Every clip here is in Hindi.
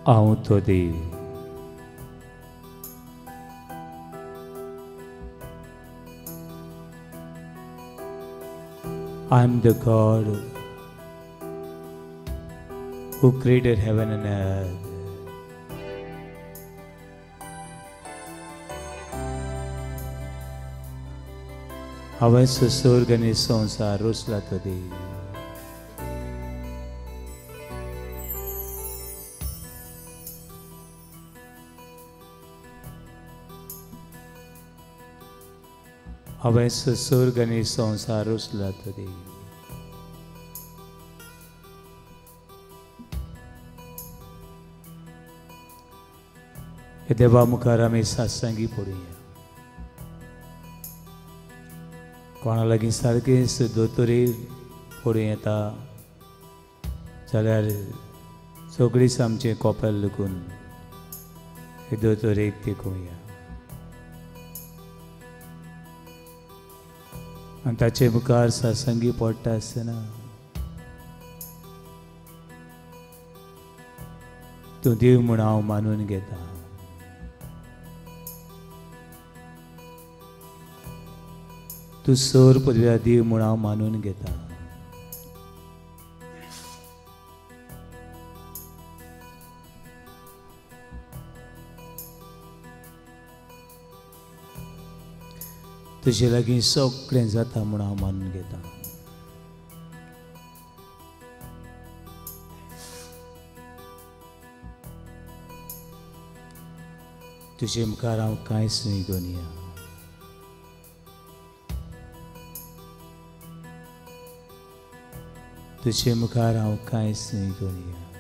आऊं तो देव I am the God who created heaven and earth. હવે સ્વર્ગ અને સંસાર રૂસલાતો દેવ હવે સ્વર્ગ અને સંસાર રૂસલાતો દેવ देवा मुखारा में सत्संगी पड़ी कोणा लगी सारखे दोतोरे पड़ी आता जाल्यार सगळी सामचे कोपेल लुकून हे दोतोरेक तेकुया आनी ताचे मुखार सत्संगी पडटा आसतना तूं देव म्हूण हांव मानून घेता तू सौर पदव्या देव म्हूण हांव मानून घेता तुजे लागीं सगळें जाता म्हूण हांव मानून घेता तुजे मुखार हांव कांयच न्ही दोनिया तुझे मुखार हांव कांयच न्ही दोनिया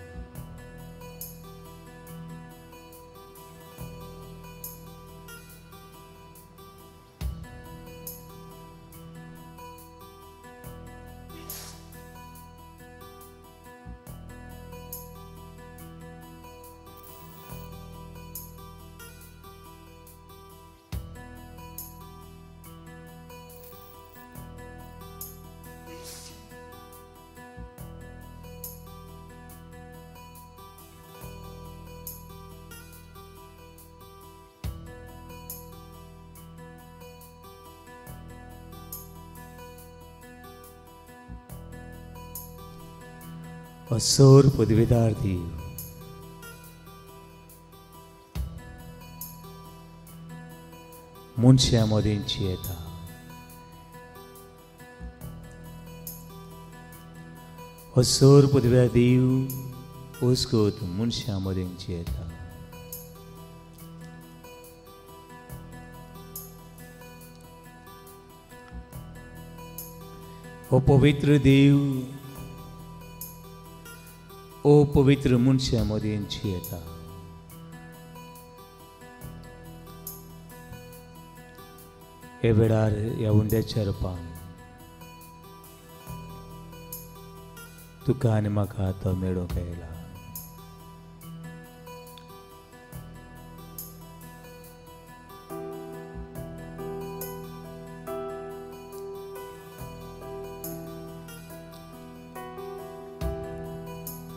सौर पदवीदार देव मनशा मदेंची येता सौर पदव्या देव ओस्कोत मनशा मदेंची येता पवित्र देव ओ पवित्र मनशा मदेंची येता हे वेळार ह्या उंड्याच्या रुपान तुका आनी म्हाका तो मेळूंक येयला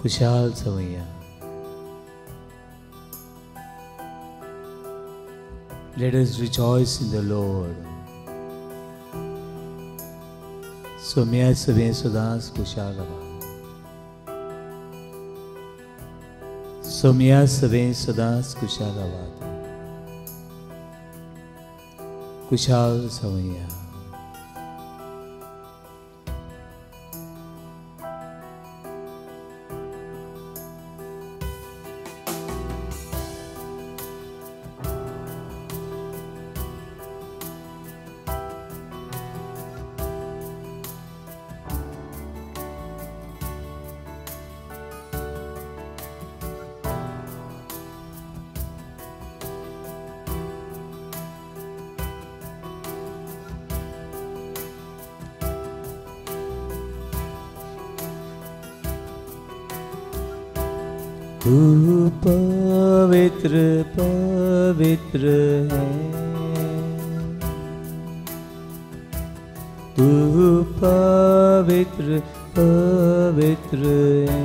खुशाल सवैया Let us rejoice in the Lord. Saumya सवें सदांच खुशाल रावात सोम्या सवें सदांच खुशाल रावात खुशाल सवैया तू पवित्र पवित्र है तू पवित्र पवित्र है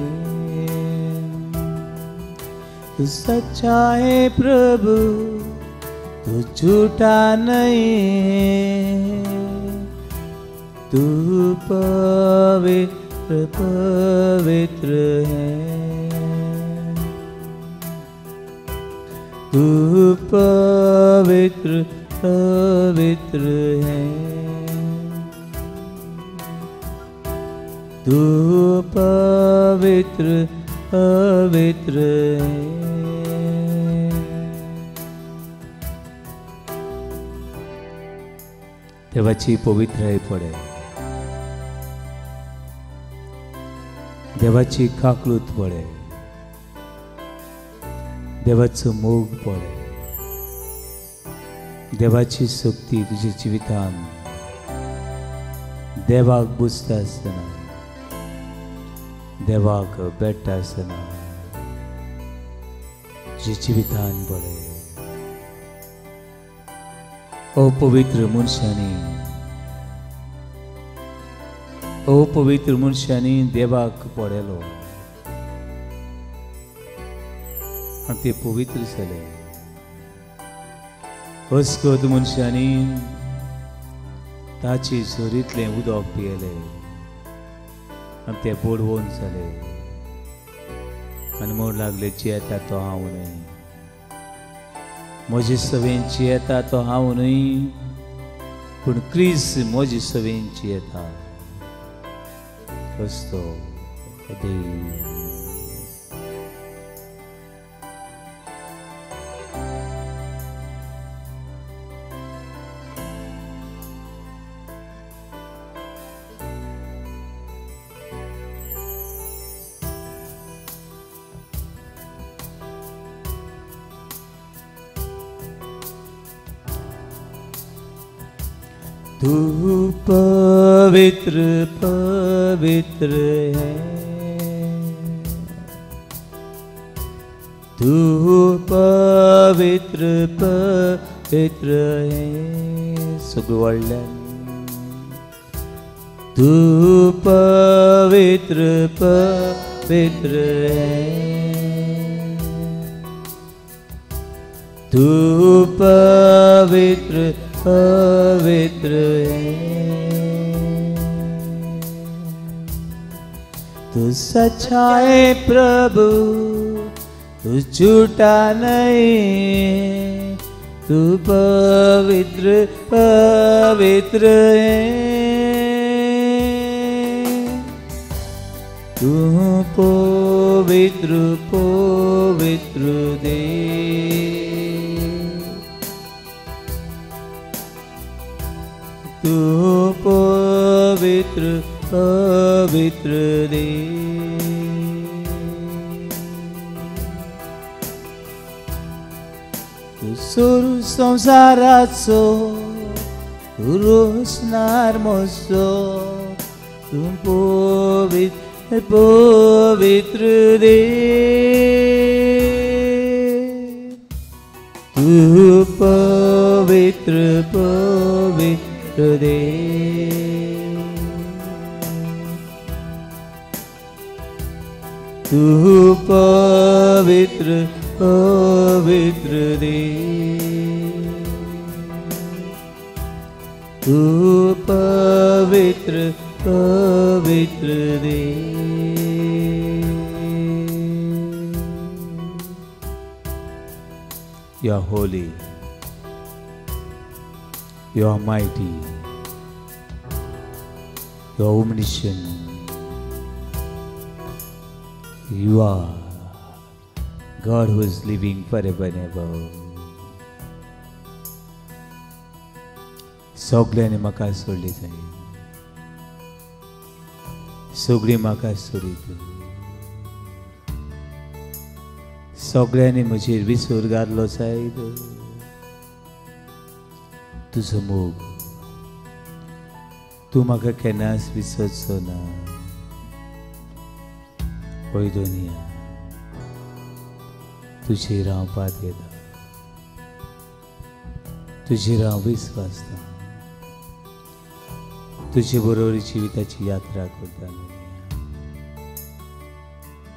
तू सच्चा है प्रभु, तू झूठा नहीं, तू पवित्र पवित्र है, तू पवित्र पवित्र है, तू पवित्र पवित्र है। देवाची पवित्रय पडे, देवाची काकलूत पडे, देवाचं मोग पडे, देवाची शक्ती तुझ्या जिवितान देवाक बुजता आसतना, देवाक भेटता आसतना तुझ्या जिवितान पडे। अपवित्र मनशांनी देवाक पडेलो आनी ते पवित्र जाले। अस्कोद मनशांनी ताची झरींतलें उदक पियेलें आनी ते बुडवून जाले आनी म्हूण लागले जियेता तो हांव न्हय, म्हजे सवेन जियेता तो हांव न्हय, पूण क्रिस्त म्हजे सवेन जियेता असतो देव। तू पवित्र पवित्र है, तू पवित्र पवित्र है, सगळं वाढल्यान तू पवित्र पवित्र है, तू पवित्र पवित्र है, तू सच्चा है प्रभु, तू झूठा नहीं, तू पवित्र पवित्र है, तू पवित्र पवित्र देव, तू पवित्र पवित्र देव, तू सुरू संसाराचो, तू रोसनार मोसो, तू पवित्र पवित्र देव, तू पवित्र पवित्र देव, तू पवित्र पवित्र देव, तू पवित्र पवित्र देव। You are holy, you are mighty, you are omniscient, you are God who is living forever and ever. सगळ्यांनी म्हाका सोडली जाय, सगळीं म्हाका सोडीत, सगळ्यांनी म्हजेर विसर घातलो जायत, तुजो मोग तूं म्हाका केन्नाच विसरचो ना। ओय दुनिया तुजेर हांव पात येता, तुजेर हांव विस्वासता, तुजे बरोबर जिविताची यात्रा करता,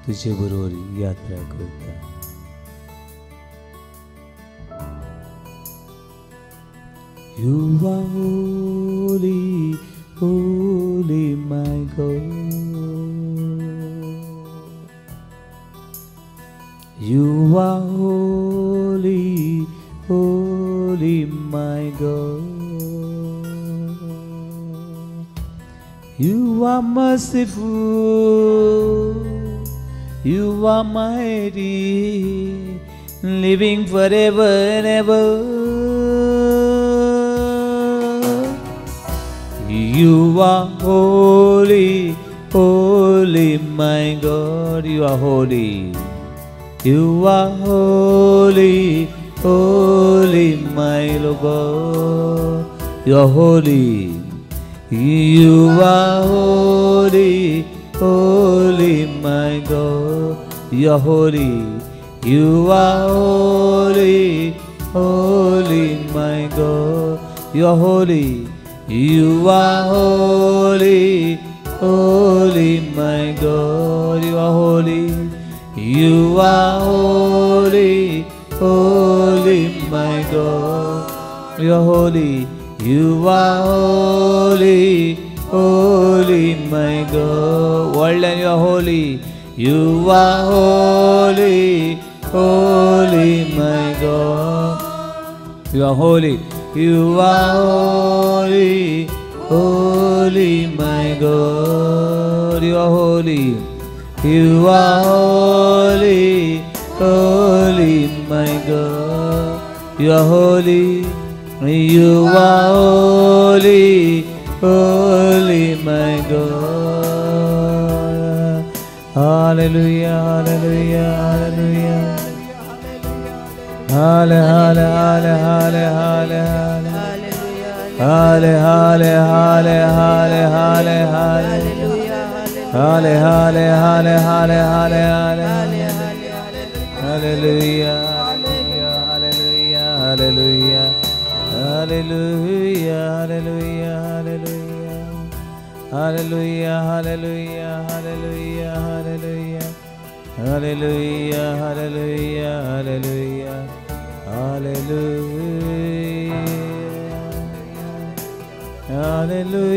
तुजे बरोबर यात्रा करता। You are holy, holy my God. You are holy, holy my God. You are merciful, you are mighty, living forever and ever. You are holy, holy my God. You are holy. You are holy, holy my Lord. You are holy. You are holy, holy my God. You are holy. You are holy, holy my God. You are holy. You are holy, holy my God. You are holy. You are holy, holy my God. You are holy. You are holy, holy my God. World and you are holy. You are holy, holy my God. You are holy. You are holy, holy my God. You are holy. You are holy, holy my God. You are holy. You are holy, holy my God. Hallelujah, hallelujah, hallelujah. Hallelujah, hallelujah, hallelujah, hallelujah,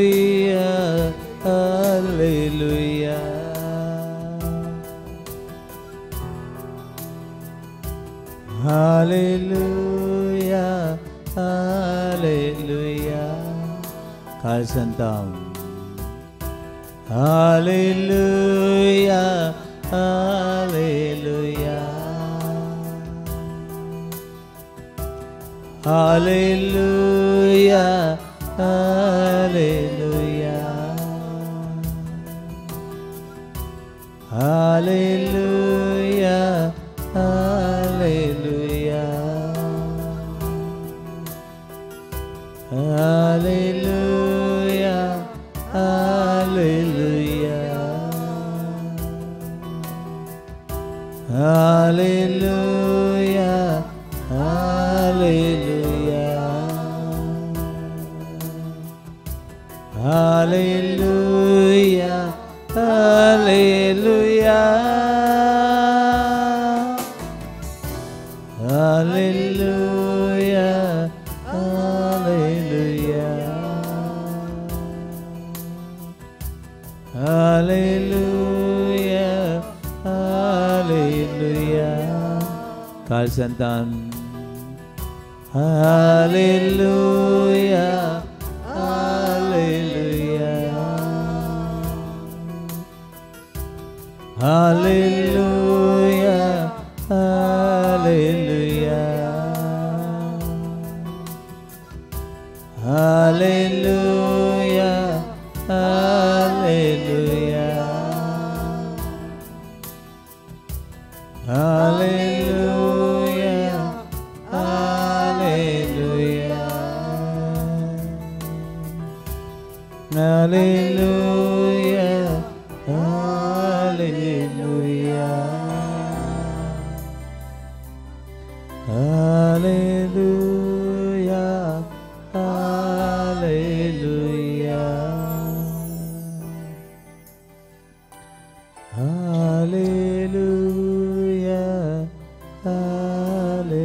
hallelujah, hallelujah. Hallelujah, hallelujah. Kalsantam. Hallelujah, hallelujah. Hallelujah, hallelujah. Hallelujah, hallelujah. Hallelujah, hallelujah. Hallelujah, hallelujah. Hallelujah, hallelujah. Hallelujah, hallelujah. Hallelujah, hallelujah. Kalsantan. Hallelujah, hallelujah. Hallelujah, hallelujah. Hallelujah, hallelujah. Hallelujah, hallelujah. Hallelujah, hallelujah. Hallelujah, hallelujah. Hallelujah, hallelujah.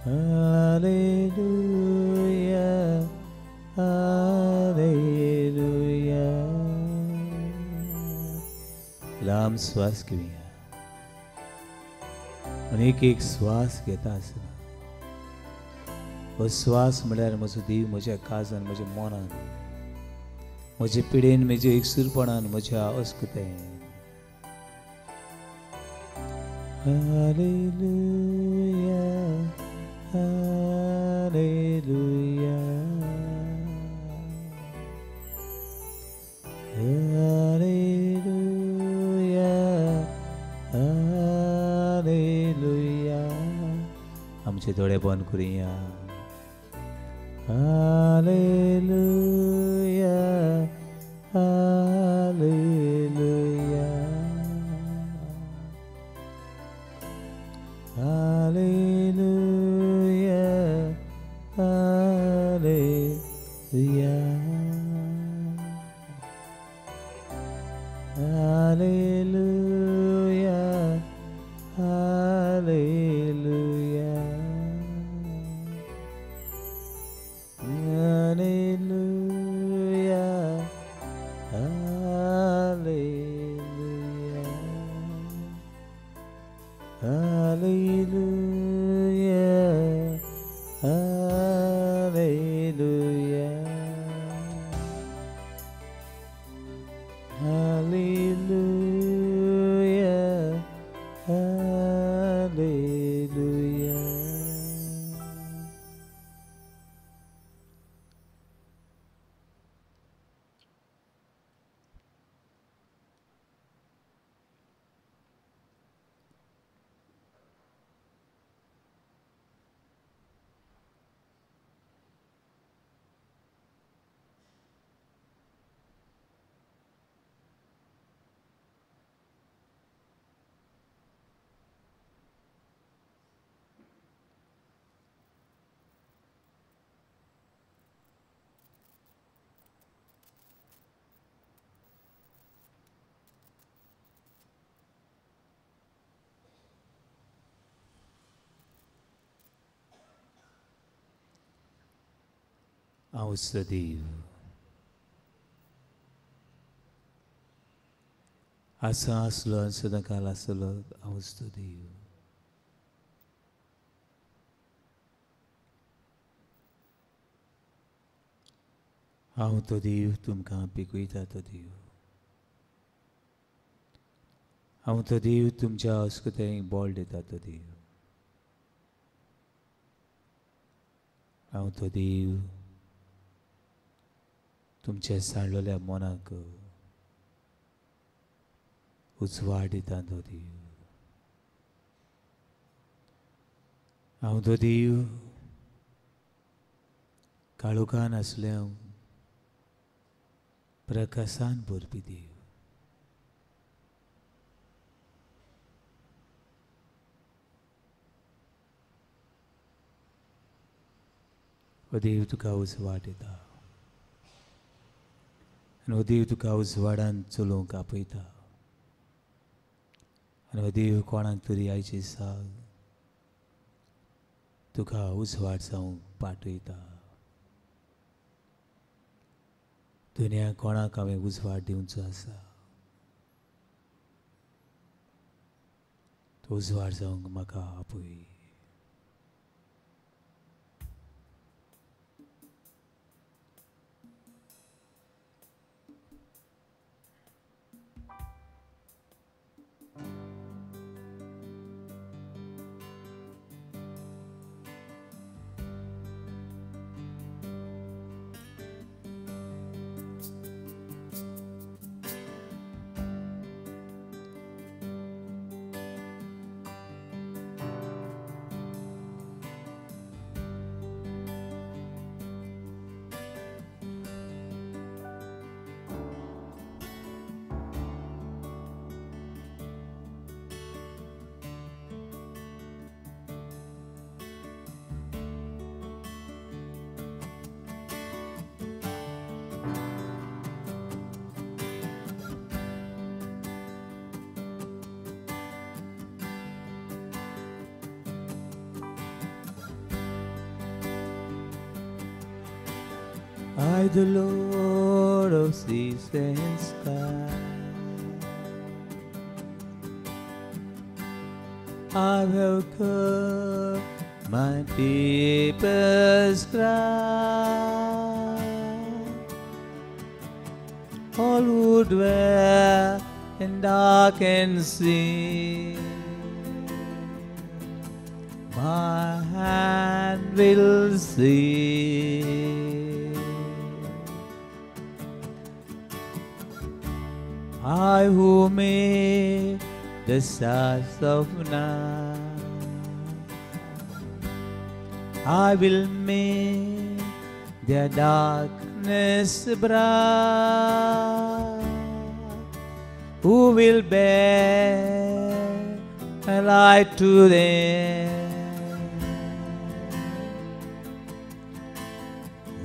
Hallelujah, hallelujah. लांब श्वास घेऊया आणि एक एक श्वास घेता आसतना हो श्वास म्हळ्यार म्हजो देव म्हज्या काळजान, म्हज्या मनान, म्हज्या पिडेन, म्हज्या एकसुरपणान, म्हज्या अस्कुतायेन. Hallelujah, hallelujah, hallelujah, hallelujah. आमचे दोळे बंद करुया. Hallelujah, hallelujah, hallelujah, hallelujah, hallelujah, hallelujah. Hallelujah, hallelujah, hallelujah, hallelujah, hallelujah, hallelujah. हांव सदैव आसा आसलो आनी सदांकाल आसलो. हांव सदैव हांव तो देव तुमकां पिकयता. तो देव हांव तो देव तुमच्या अस्कुतायेक बोल दिता. तो देव हांव तो देव तुमच्या साळलेल्या मनाक उजवाड दिता. तो देव हांव तो देव काळोखान आसल्या प्रकाशान भरपी देव. हो देव तुका उजवाड दिता आनी हो देव तुका उजवाडान चलोवंक आपयता. आनी हो देव कोणाक तरी आयचे दिसाक तुका उजवाड जावंक पाठयता. दुनिया कोणाक हांवें उजवाड दिवचो आसा, तो उजवाड जावंक म्हाका आपय. I, the Lord of seas and sky, I have heard my people's cry. All who dwell in darkened sea, my hand will see. I who made the stars of night, I will make their darkness bright. Who will bear a light to them?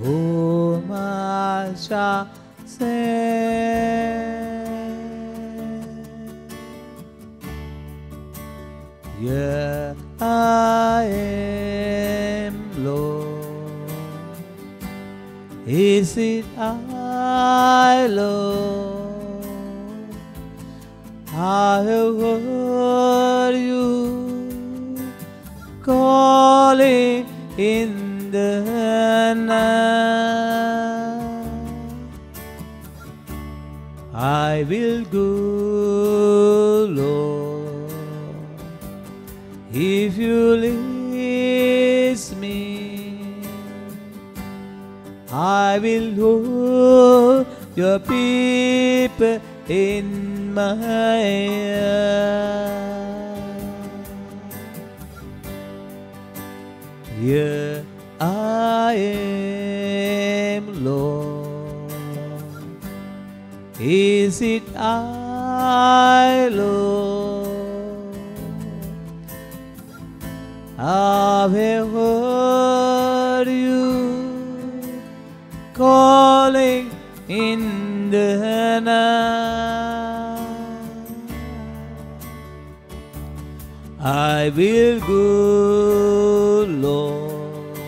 Whom I shall send? Here I am, Lord. Is it I, Lord? I have heard you calling in the night. I will go, Lord, if you lead me. I will hold your people in my hand. Here I am, Lord. Is it I, Lord? I have heard you calling in the night. I will go, Lord,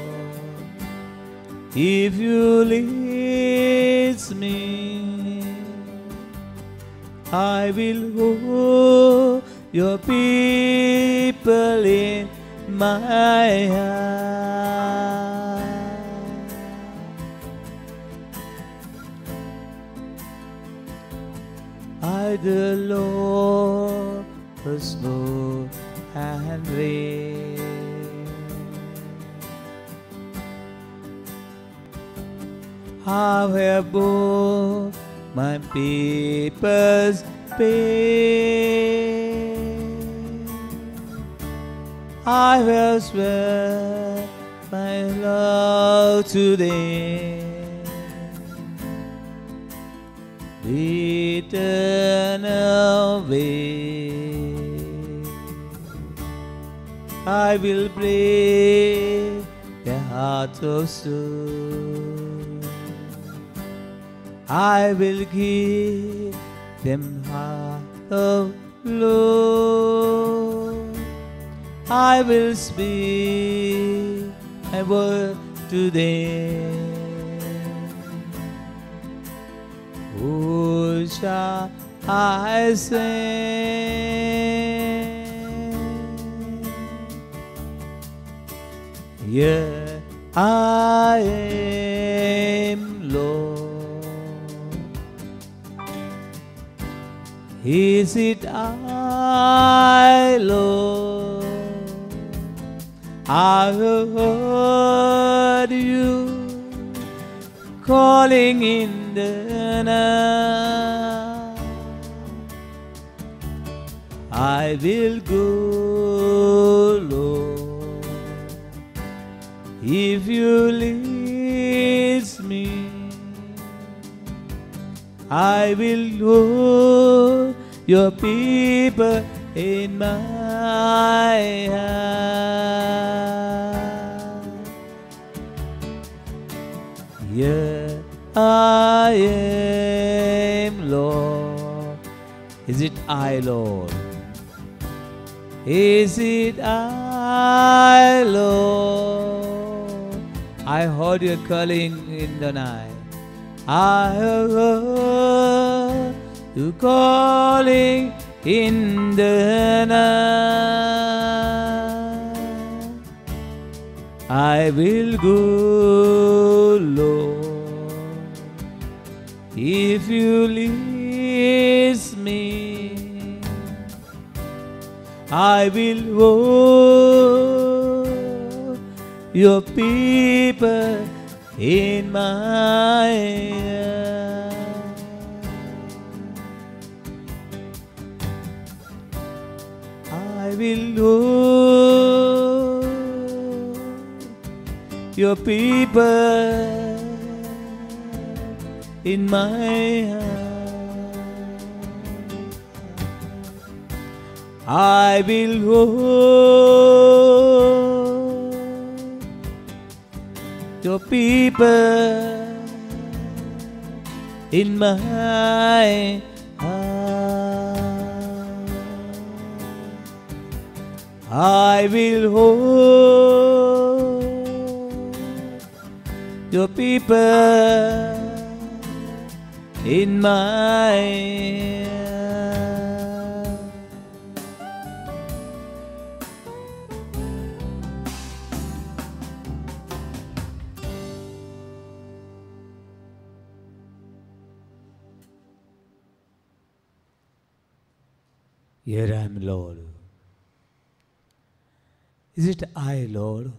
if you lead me. I will hold your people in my hand. I, the Lord, the snow and rain, I have borne my people's pain. I will swear my love to them. The eternal way, I will break their hearts of stone. I will give them heart of love. I will speak a word to them. Who shall I send? Here I am, Lord. Is it I, Lord? I have heard you calling in the night. I will go, Lord, if you lead me. I will hold your people in my hand. Here I am, Lord. Is it I, Lord? Is it I, Lord? I I heard you calling in the night. I heard you calling in the night. I will go, Lord, if you lead me. I will hold your people in my hand. I will hold your people in my hand. I will hold your people in my hand. I will hold your people in my hand. Here I am, Lord. Is it I, Lord?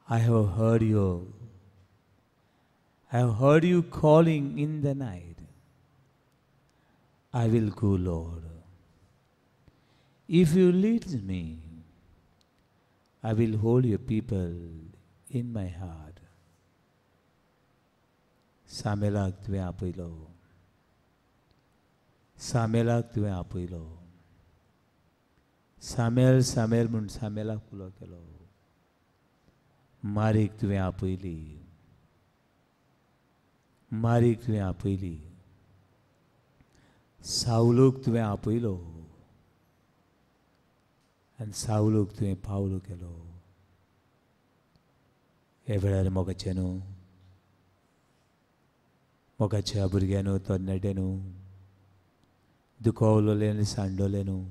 I have heard you. I have heard you calling in the night. I will go, Lord. If you lead me, I will hold your people in my heart. सामेलाक तुवें आपयलो. सामेलाक तुवें आपयलो. सामेल सामेल म्हूण सामेलाक उलो केलो. मारीक तुवें आपयली. मारीक तुवें आपयली. सावलूक तुवें आपयलो. आनी सावलूक तुवें पावलो केलो. हे वेळार मोगाचें न्हू, मोगाच्या भुरग्यान तरणाटे न्हू, दुखवलेले आनी सांडोले न्हू,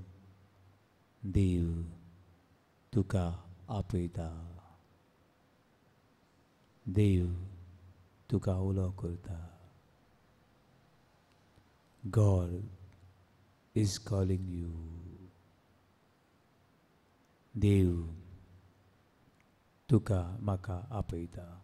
देव तुका आपयता. देव तुका उलो करता. God is calling you. देव तुका म्हाका आपयता.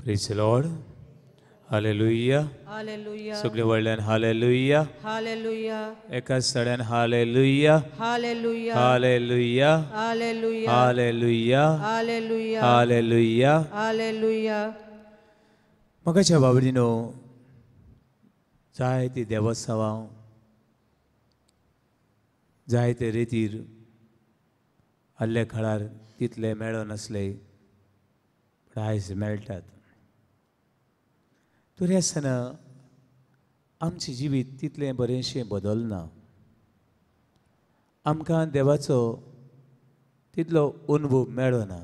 Praise the Lord. Hallelujah. Hallelujah. सगळे व्हडल्यान Hallelujah. Hallelujah. एकाच सड्यान Hallelujah. Hallelujah. Hallelujah. Hallelujah. Hallelujah. Hallelujah. Hallelujah. Hallelujah. मोगाच्या बाबडीनो जायती देवोत्सवां जायते रितीर आदल्या काळार तितले मेळो नासले, पूण आयज मेळटात. तरी आसतना आमचें जिवीत तितलें बरेंशें बदलना. आमकां देवाचो तितलो अनुभव मेळना.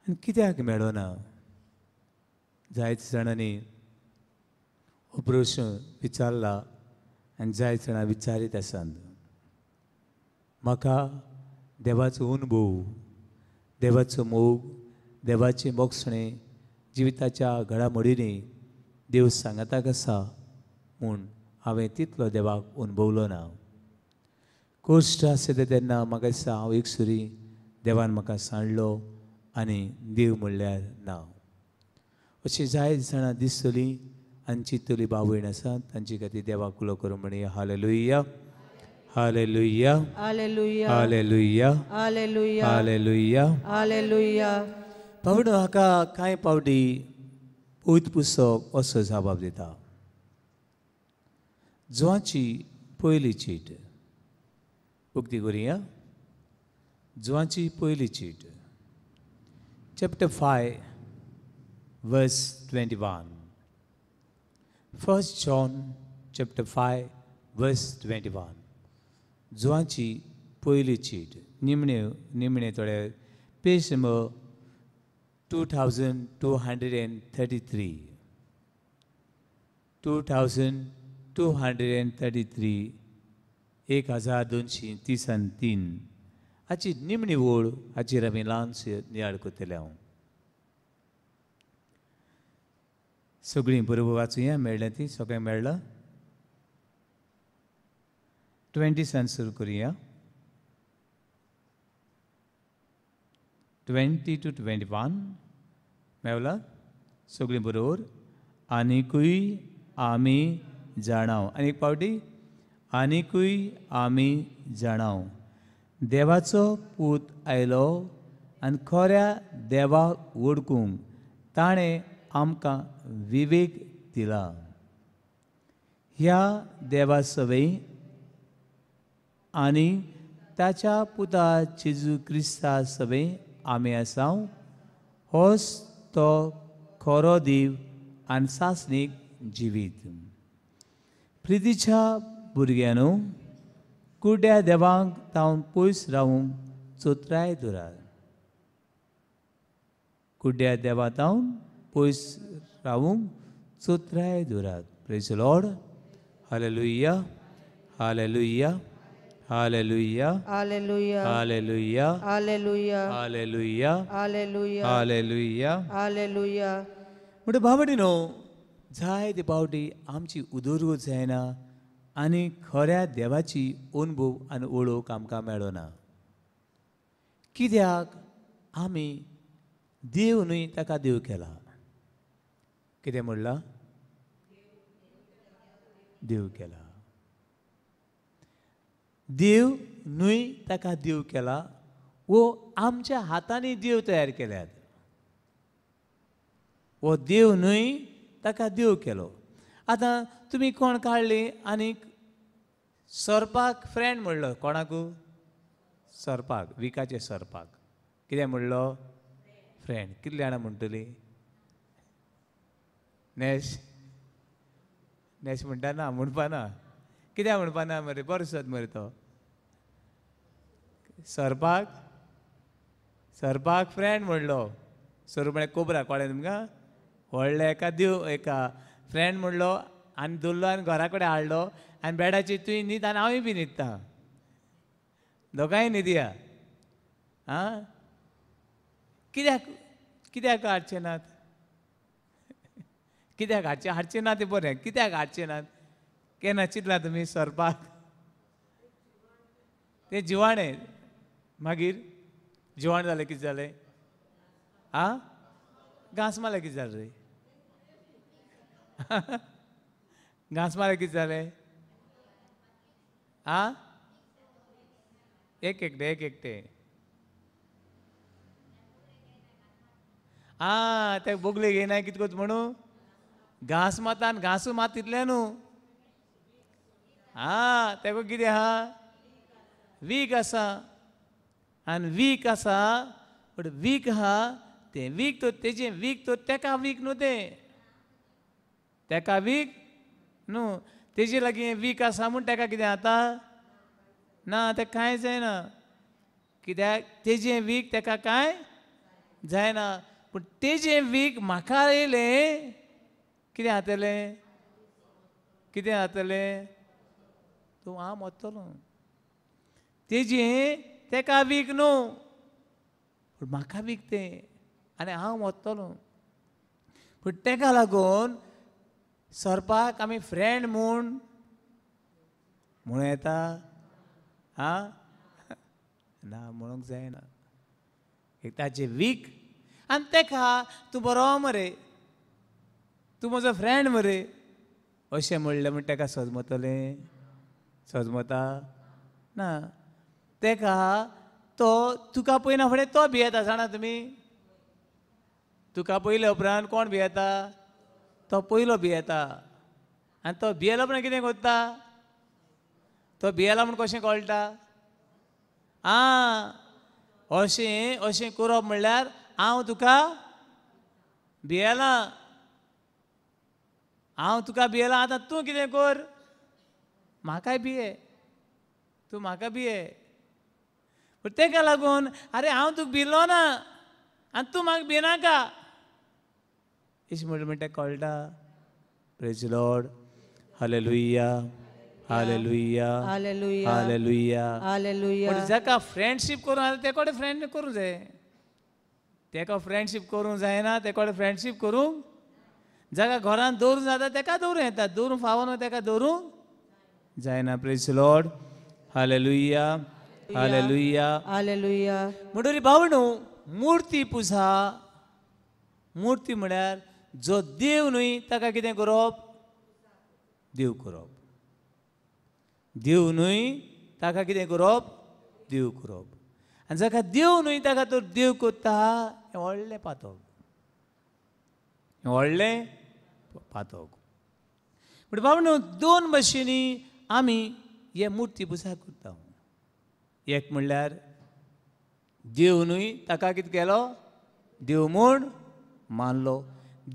आनी कित्याक मेळना? जायते जाणांनी हो प्रश्न विचारला आनी जायते जाणां विचारीत आसात. म्हाका देवाचो अनुभव, देवाचो मोग, देवाची मोगसणें जिविताच्या घडामोडींनी देव सांगताक आसा म्हूण हांवें तितलो देवाक अनुभवलो ना. कश्ट आसता तेन्ना म्हाका दिसता हांव एकसुरी देवान म्हाका सांडलो आनी देव म्हणल्यार ना. अशीं जायत जाणां दिसतलीं आनी चिंततलीं भाव भयण आसात. तांचे खातीर देवाक उलो करूं म्हणया. Hallelujah. Hallelujah Hallelujah. Hallelujah Hallelujah. Hallelujah. Hallelujah. पावडो हाका कांय पावटी पवित्र पुस्तक असो जबाब दिता. जोआची पयली चीट उक्ती करुया. जोआची पयली cheat chapter 5 verse 21. 1 John chapter 5 verse 21. जोआची पयली चीट निमणे थोडे पेज नंबर 2233. 2233 1233 हाची निमणी ओळ हाचेर आमी ल्हानशें नियाळ करतले. हांव सगळीं बरोबर वाचुया. मेळ्ळें ती सगळ्यांक मेळ्ळां. 20 सुरू करुया. 20 to 21 मेवला सगळीं बरोबर. आनिकूय आमी जाणाव. आनी एक पावटी आनिकूय आमी जाणाव देवाचो पूत आयलो आनी खऱ्या देवाक वळखूंक ताणें आमकां विवेक दिला. ह्या देवा सवय आनी ताच्या पुता जेजू क्रिस्ता सवय आमी आसाव. होच तो खरो देव आनी सासणीक जिवीत. प्रितीच्या भुरग्यानो कुड्या देवाक तावन पयस रावूंक चोत्राय धरात. कुड्या देवा तावन पयस रावूंक चोत्राय धरात. Praise the Lord. Hallelujah hallelujah hallelujah Hallelujah. Hallelujah Hallelujah. Hallelujah Hallelujah. Hallelujah. Hallelujah. म्हणजे भावडीनो जायते पावटी आमची उदरगत जायना आनी खऱ्या देवाची अनुभव आनी वळख आमकां मेळना. कित्याक आमी देव न्हय ताका देव केला. कितें म्हणलां? देव केला. देव न्हय ताका देव केला वो आमच्या हातांनी देव तयार केल्यात. वो देव न्हय ताका देव केलो. आतां तुमी कोण काडली आनीक सर्पाक फ्रेंड म्हणलो. कोणाकू? सर्पाक. विकाचे सर्पाक कितें म्हणलो? फ्रेंड. कितलीं जाणां म्हणटलीं? नेश नेश म्हणटा ना, म्हणपाना. कित्याक म्हणपाना मरे? बरो सत मरे तो. सर्पाक फ्रेंड म्हणलो. सर्प म्हळ्यार कोबरा. कळ्ळें तुमकां? व्हडले एका देव एका फ्रेंड म्हणलो आनी दवरलो आनी घरा कडेन हाडलो आनी बेडाचेर तुवें न्हीद आनी हांवूय बी न्हिदता. दोगांय न्हिदया. आं कित्याक कित्याक हाडचे नात? कित्याक हाडचे ना तें बरें. कित्याक हाडचे नात? केन्ना चिंतलां तुमी सर्पाक? तें जिवाणें. मागीर जिवाण जालें कितें जालें? आं घांस मारलें कितें जालें रे? घांस मारलें कितें जालें? आं एक एकटे. आं ते बोगले घेयनाय कितें कोत म्हणू? घांस मारता आनी घांसू मात तितलें न्हू. आं तेका कितें आहा? वीक आसा. आनी वीक आसा बट वीक आहा तें वीक तो तेजें वीक तो तेका वीक न्हू. तेका वीक न्हू. तेजे लागीं वीक आसा म्हूण तेका कितें जाता? ना तेका कांय जायना. कित्याक तेजें वीक तेका कांय जायना. पूण तेजें वीक म्हाका येयलें कितें जातलें? कितें जातलें? तूं हांव मोत्तलो. तेजें तेका वीक न्हू पूण म्हाका वीक तें आनी हांव मोत्तलो. पूण तेका लागून सर्पाक आमी फ्रेंड म्हूण येता? आं ना म्हणूंक जायना. एक ताचे वीक आनी तेका तूं बरो मरे, तूं म्हजो फ्रेंड मरे अशें म्हणलें म्हण तेका सजमतलें? सजमता? ना तेका तो तुका पयना फुडें तो भियेता जाणा तुमी तुका पयले उपरांत कोण भियेता तो पयलो भियेता आनी तो भियेलो म्हणून कितें कोत्ता तो भियेला म्हूण कशें कळटा अशें अशें करप म्हणल्यार हांव तुका भियेला हांव तुका भियेला आतां तूं कितें कर म्हाकाय भिये तूं म्हाका भिये पूण तेका लागून आरे हांव तुका भिलो ना आनी तूं म्हाका भिनाका अशें म्हणटा तें कळटा praise Lord hallelujah hallelujah hallelujah hallelujah hallelujah पण जाका फ्रेंडशीप करूं जाता ते कडेन फ्रेंड करूं जाय तेका फ्रेंडशीप करूंक जायना ते कडेन फ्रेंडशीप करूंक जाका घरांत दवरूं जाता तेका दवरूं येता दवरूं फावना तेका दवरूंक जायना praise Lord hallelujah hallelujah hallelujah म्हणटरी भावणू मुर्ती पुजा मुर्ती म्हळ्यार जो देव न्हय ताका कितें करप देव करप देव न्हय ताका कितें करप देव करप आनी जाका देव न्हय ताका तर देव कोत्ता हें व्हडलें पातक हें व्हडलें पातक पूण भावणू दोन भाशेनी आमी हे मुर्ती पुजा करता एक म्हणल्यार देव न्हय ताका कितें केलो देव म्हूण मानलो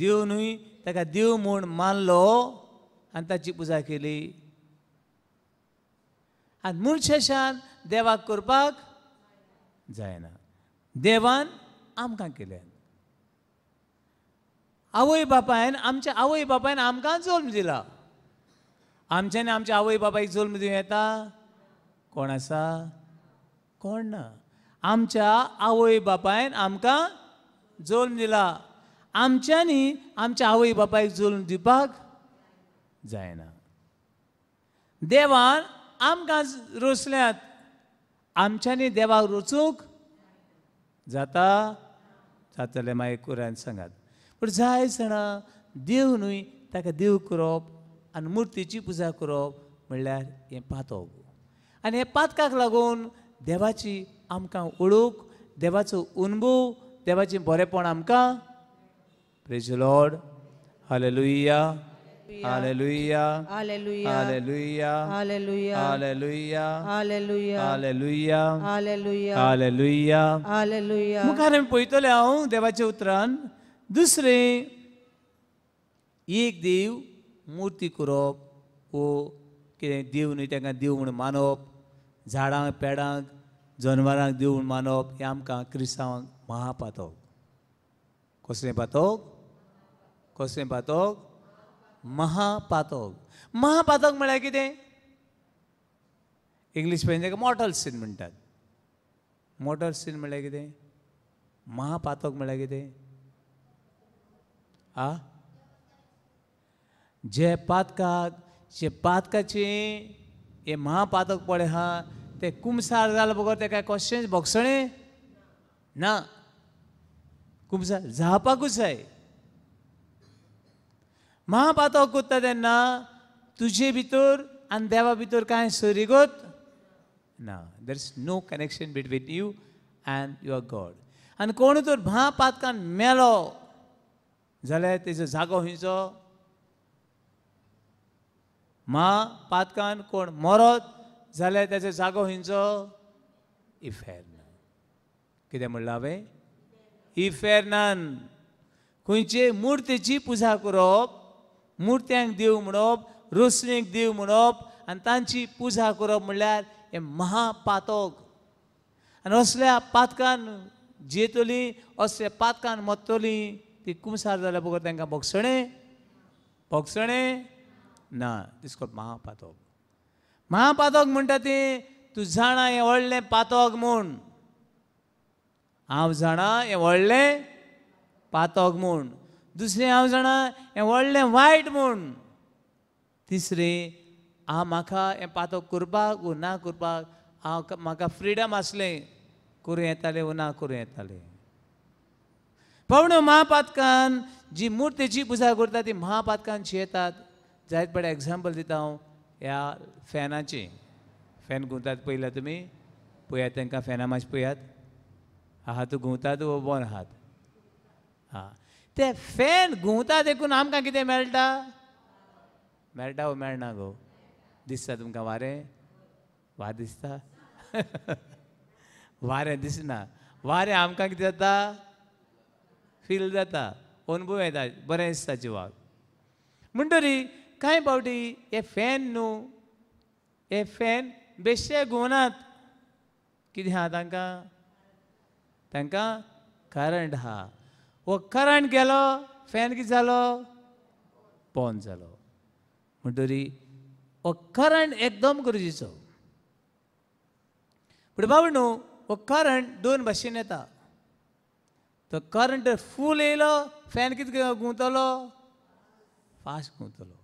देव न्हय ताका देव म्हूण मानलो आनी ताची पुजा केली आनी मनशान देवाक करपाक जायना देवान आमकां केलें आवय बापायन आमच्या आवय बापायन आमकां जल्म दिला आमच्यानी आमच्या आवय बापायक जल्म दिवं येता कोण आसा कोण ना आमच्या आवय बापायन आमकां जल्म दिला आमच्यांनी आमच्या आवय बापायक जल्म दिवपाक जायना देवान आमकां रोसल्यात आमच्यांनी देवाक रोचूंक जाता जातलें मागीर कुरान सांगात पूण जाय जाणां देव न्हय ताका देव करप आनी मुर्तीची पुजा करप म्हणल्यार हें पातक आनी हे पातकाक लागून देवाची आमकां ओळख देवाचो अनुभव देवाचें बरेंपण आमकां praise Lord hallelujah hallelujah hallelujah hallelujah hallelujah hallelujah hallelujah hallelujah hallelujah hallelujah hallelujah मुखार आमी पळयतले हांव देवाच्या उतरान दुसरें एक देव मुर्ती करप वो कितें देव न्हय ताका देव म्हणून मानप झाडांक पेडांक जनवरांक देव म्हणून मानप हें आमकां क्रिस्तांवांक महापातक कसलें पातक कसलें पातक महापातक महापातक म्हळ्यार कितें इंग्लीश पेन ताका मॉर्टल सीन म्हणटात मॉर्टल सीन म्हळ्यार कितें महापातक म्हळ्यार कितें जे पातकाचे हे महापातक पळय हा ते कुमसार जाले बगर तेका कशेंच भोगसणें ना कुमसार जावपाकूच जाय महापातक कोत्ता तेन्ना तुजे भितर आनी देवा भितर कांय सोयरीगत ना there is no connection between you and your God आनी कोण तर महापातकान मेलो जाल्यार तेजो जागो खंयचो महापातकान कोण मरत जाल्यार तेजो जागो खंयचो इफेर्नान कितें म्हणलां हांवें इफेर्नान खंयचे मुर्तेची पुजा करप मुर्त्यांक देव म्हणप रोसणेक देव म्हणप आनी तांची पुजा करप म्हणल्यार हें महापातक आनी असल्या पातकान जेतलीं असल्या पातकान मरतलीं ती कुमसार जाल्या बगर तांकां भोगसणें ना दिस कॉल्ड महापातक महापातक म्हणटा तें तूं जाणा हें व्हडलें पातक म्हूण हांव जाणा हें व्हडलें पातक म्हूण दुसरें हांव जाणा हें व्हडलें वायट म्हूण तिसरें म्हाका हें पातक करपाक वो ना करपाक म्हाका फ्रिडम आसलें करूं येतालें वो ना करूं येतालें पावण्यो महापातकान जी मुर्तेची पुजा करता ती महापातकान येतात जायत बरें एग्जाम्पल दिता हांव ह्या फॅन घुंवतात पळयला तुमी पळयात तांकां फॅना मातशें पळयात हात घुंवतात वो बंद आहात हां ते फॅन घुंवता देखून आमकां कितें मेळटा मेळटा वो मेळना गो दिसता तुमकां वारें वारें दिसता वारें दिसना वारें आमकां कितें जाता फील जाता अनुभव येता बरें दिसता जिवाक म्हणटरी कांय फावटी हे फॅन न्हू हे फॅन बेश्टे घुंवनात कितें आहा तांकां तांकां करंट आहा हो करंट गेलो फॅन कितें जालो बंद जालो म्हणटरी हो करंट एकदम गरजेचो पूण बाबा न्हू हो करंट दोन भाशेन येता तो करंट फूल येयलो फॅन कितें घुंवतलो फास्ट घुंवतलो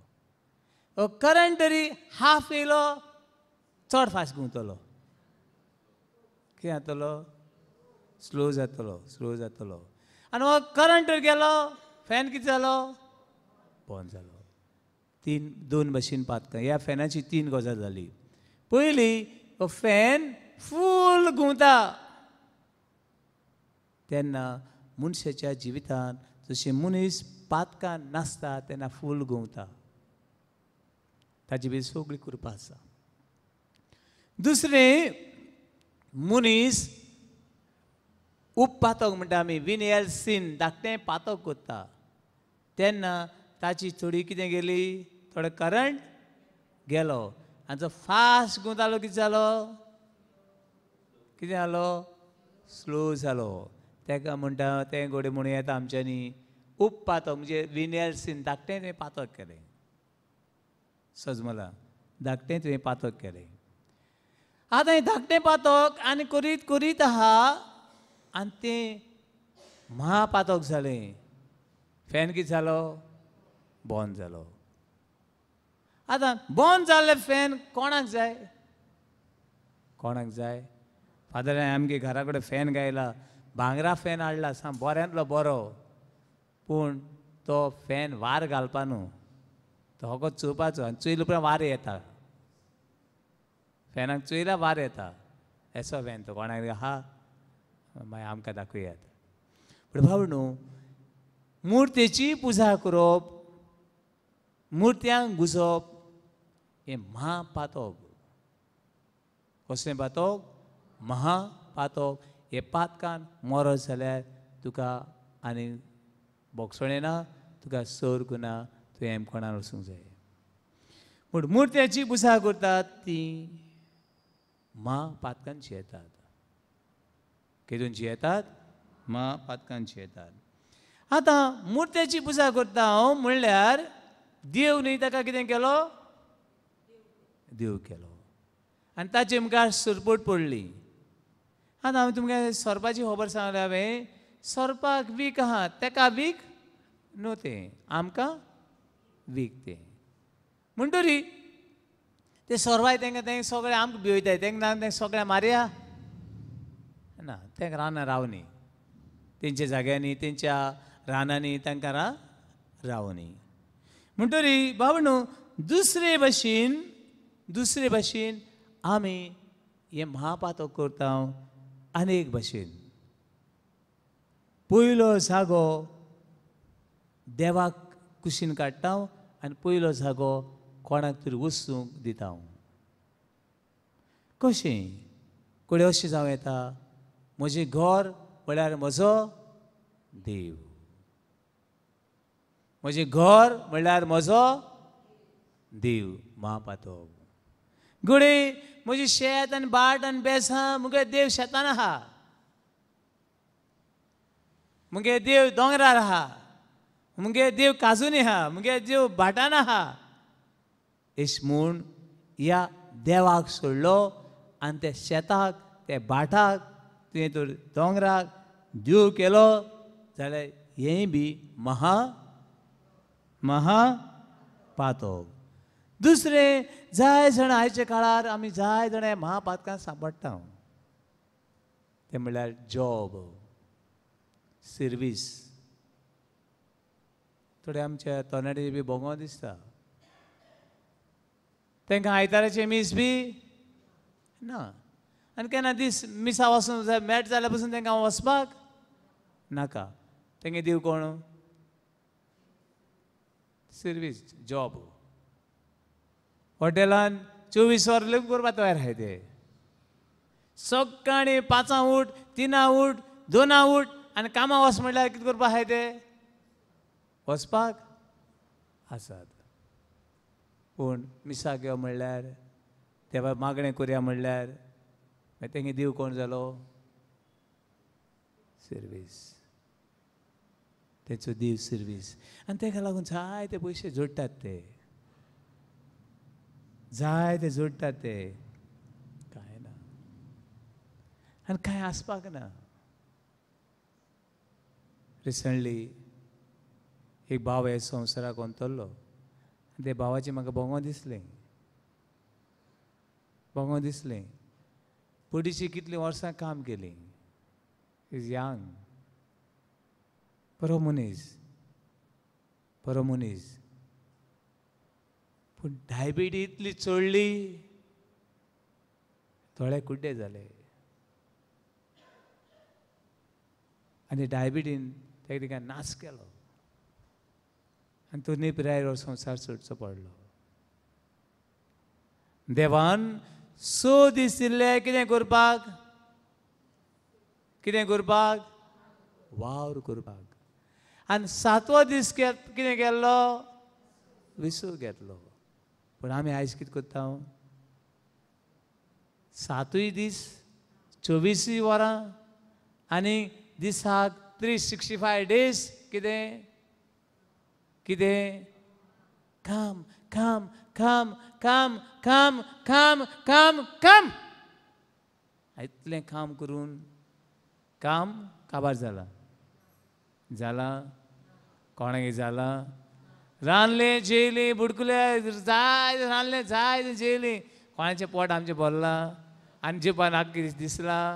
हो करंट तरी हाफ येयलो चड फास्ट घुंवतलो कितें जातलो स्लो जातलो आनी हो करंट तर गेलो फॅन कितें जालो बंद जालो दोन भाशेन पातकां ह्या फॅनाची 3 गजाल जाली पयली हो फॅन फूल घुंवता तेन्ना मनशाच्या जिवितांत जशें मनीस पातकान नासता तेन्ना फूल घुंवता ताची भितर सगळी कृपा आसा दुसरें मनीस पातक म्हणटा आमी विनेल सीन धाकटें पातक करता तेन्ना ताची थोडी कितें गेली थोडो करंट गेलो आनी जो फास्ट घुंवतालो कितें जालो स्लो जालो ताका म्हणटा तें घोडे म्हणून येता आमच्यांनी पातक म्हणजे विनेल सीन धाकटें तुवें पातक केलें सजमला धाकटें तुवें पातक केलें आतां हें धाकटें पातक आनी करीत करीत आहा आनी तें महापातक जालें फॅन कितें जालो बंद जालो आतां बंद जाल्ले फॅन कोणाक जाय फादरान आमगे घरा कडेन फॅन गायला भांगरा फॅन हाडला साम बऱ्यांतलो बरो पूण तो फॅन वार घालपा न्हू तो फकत चोवपाचो आनी चोयले उपरांत वार येता फॅनाक चोयल्यार वार येता एसो फॅन तो कोणाक आहा मागीर आमकां दाखयात पूण भाव न्हू मुर्तेची पुजा करप मुर्त्यांक घुसप हें महापातक कसलें पातक महापातक हे पातकान मरत जाल्यार तुका आनी बोगसोणें ना तुका सर्ग ना तुवें हेमकोणान वचूंक जाय पूण मुर्त्याची पुजा करतात ती महापातकान जियेतात कितून जियेतात महापातकान जियेतात आतां मुर्त्याची पुजा करता हांव म्हणल्यार देव न्ही ताका कितें केलो देव केलो आनी ताचे मुखार सरपट पडली आतां हांवें तुमकां सर्पाची खबर सांगल्या हांवें सर्पाक वीख आहा ताका वीख न्हू तें आमकां वीख तें म्हणटरी ते सर्वाय तांकां तें सगळें आमकां भिवयताय तांकां तें सगळें मारया ना तांकां रानां रावनी तेंच्या जाग्यांनी तेंच्या रानांनी तांकां रावनी म्हणटरी बाबा न्हू दुसरे भाशेन आमी हें महापातक करता अनेक भाशेन पयलो जागो देवाक कुशीन काडटा आनी पयलो जागो कोणाक तरी वस्तूंक दिता कशें कोडे अशें जावं येता म्हजें घर म्हळ्यार म्हजो देव म्हजें घर म्हळ्यार म्हजो देव महापातक घोडे म्हजें शेत आनी बाट आनी बेस आहा मुगे देव शेतान आहा मुगे देव दोंगरार आहा मुगे देव काजूनी आहा मुगे देव भाटान आहा एश म्हूण ह्या देवाक सोडलो आनी त्या शेताक त्या भाटाक तुवें तर दोंगराक देव केलो जाल्यार हेंय बी महापातक दुसरें जाय जाण आयच्या काळार आमी जाय जाण महापातकां सांपडटा तें म्हणल्यार जॉब सर्वीस थोडे आमच्या तरणाटे बी भोगों दिसता तांकां आयताराचे मीस बी ना. आनी केन्ना दीस मिसा वचूंक जाय मेळट जाल्या पसून तांकां वचपाक नाका. तेंगे देव कोण? Service, job. हॉटेलान 24 वर लग्न करपाक तयार आहाय ते. सकाळीं 5 उठ, 3 उठ, 2 उठ आनी कामां वच म्हणल्यार कितें करपाक आहाय ते? वचपाक आसात. पूण मिसाक यो म्हणल्यार देवा मागणें करया म्हणल्यार मागीर तेंगे देव कोण जालो? सर्वीस. तेचो देव सर्वीस. आनी ताका लागून जायते पयशे जोडटात ते. जायते जोडटात ते. कांय ना. आनी कांय आसपाक ना. रिसंटली एक भाव हे संवसाराक वतलो. ते भावाची म्हाका भोंगो दिसलें. पडीची कितलीं वर्सां काम केलीं. Is young. बरो मनीस. पूण डायबिटीज इतली चडली, दोळे कुड्डे जाले. आनी डायबिटीन तेका नाश केलो. आनी तो पिरायेर संवसार सोडचो पडलो. देवान 6 दीस दिल्ले कितें करपाक? वावर करपाक. आनी 7वो दीस कितें केल्लो? विसू घेतलो. पूण आमी आयज कितें करता? 7 दीस 24 वरां आनी दिसाक 365 days कितें काम. इतलें काम करून काम काबार जाला कोणागे जाला? रांदलें जेयलीं बुडकुलें जाय रांदलें जाय जेयलीं. कोणाचें पोट आमचें भरलां आनी जेवपाक नाका कितें दिसलां?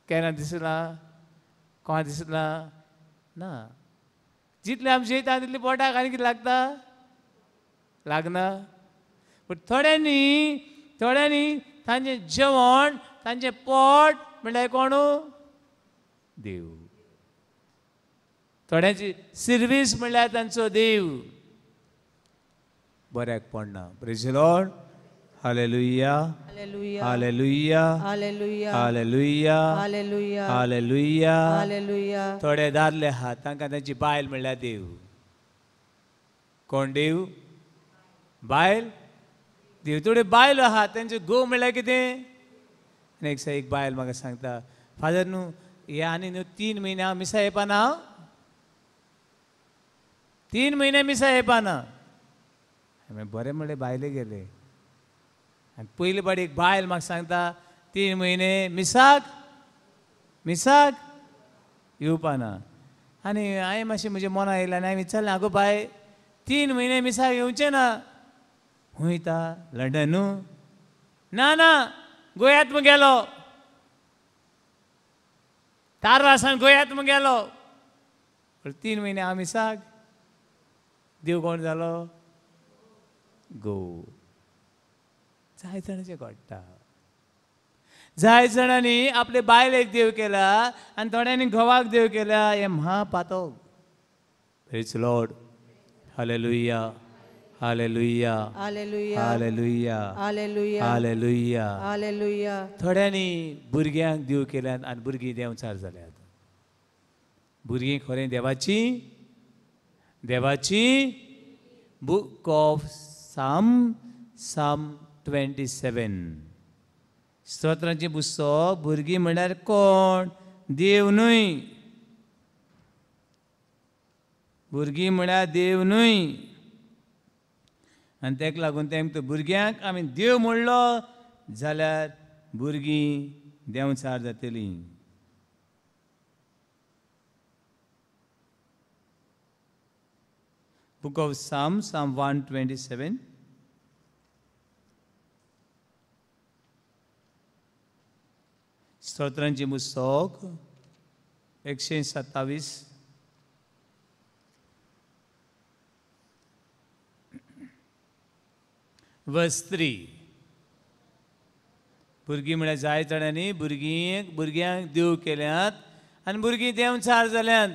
केन्ना दिसलां? कोणा दिसलां? ना. जितलें आमी जेयता तितलें पोटाक आनी कितें लागना. पूण थोड्यांनी तांचें जेवण तांचें पोट म्हणल्यार कोण? देव. थोड्यांची सर्वीस म्हणल्यार तांचो देव. बऱ्याक पडना. Praise the Lord. Hallelujah. Hallelujah. Hallelujah. Hallelujah. Hallelujah. Hallelujah. Hallelujah. Hallelujah. थोडे दादले आहात तांकां तांची बायल म्हणल्यार देव. कोण देव? बायल. देव. थोडे बायल आहात तांचे घोव म्हणल्यार कितें? एक बायल म्हाका सांगता, फादर न्हू हे आनी न्हू 3 म्हयने हांव मिसा येवपाना. 3 म्हयने मिसा येवपाना. बरें म्हणलें बायले गेले. आनी पयले फावटी एक बायल म्हाका सांगता 3 म्हयने मिसाक येवपाना. आनी हांवें मातशें म्हज्या मना येयलें आनी हांवें विचारलें, आगो बाय 3 म्हयने मिसाक येवचें ना? वयता लंडन न्हू? ना गोंयांत गेलो. तारवासान गोंयांत गेलो. 3 म्हयने हांव मिसाक. देव कोण जालो? घोव. जाय जाणांचें घडटा. जाय जाणांनी आपले बायलेक देव केला आनी थोड्यांनी घोवाक देव केला. हे महापातक. Praise the Lord. Hallelujah. Hallelujah. Hallelujah. Hallelujah. Hallelujah. Hallelujah. Hallelujah. थोड्यांनी भुरग्यांक देव केल्यात आनी भुरगीं देंवचार जाल्यात. भुरगीं खरें देवाची बूक ऑफ साम 27. स्तोत्रांची पुस्तक. भुरगीं म्हणल्यार कोण? देव न्हय. भुरगीं म्हळ्यार देव न्हय. आनी ताका लागून तेंकां भुरग्यांक आमी देव म्हणलो जाल्यार भुरगीं देंवचार जातलीं. Book of Psalm 127. स्तोत्रांची पुस्तक 127. Verse 3. भुरगीं म्हळ्यार जाय जाणांनी भुरग्यांक देव केल्यात आनी भुरगीं देंवचार जाल्यांत.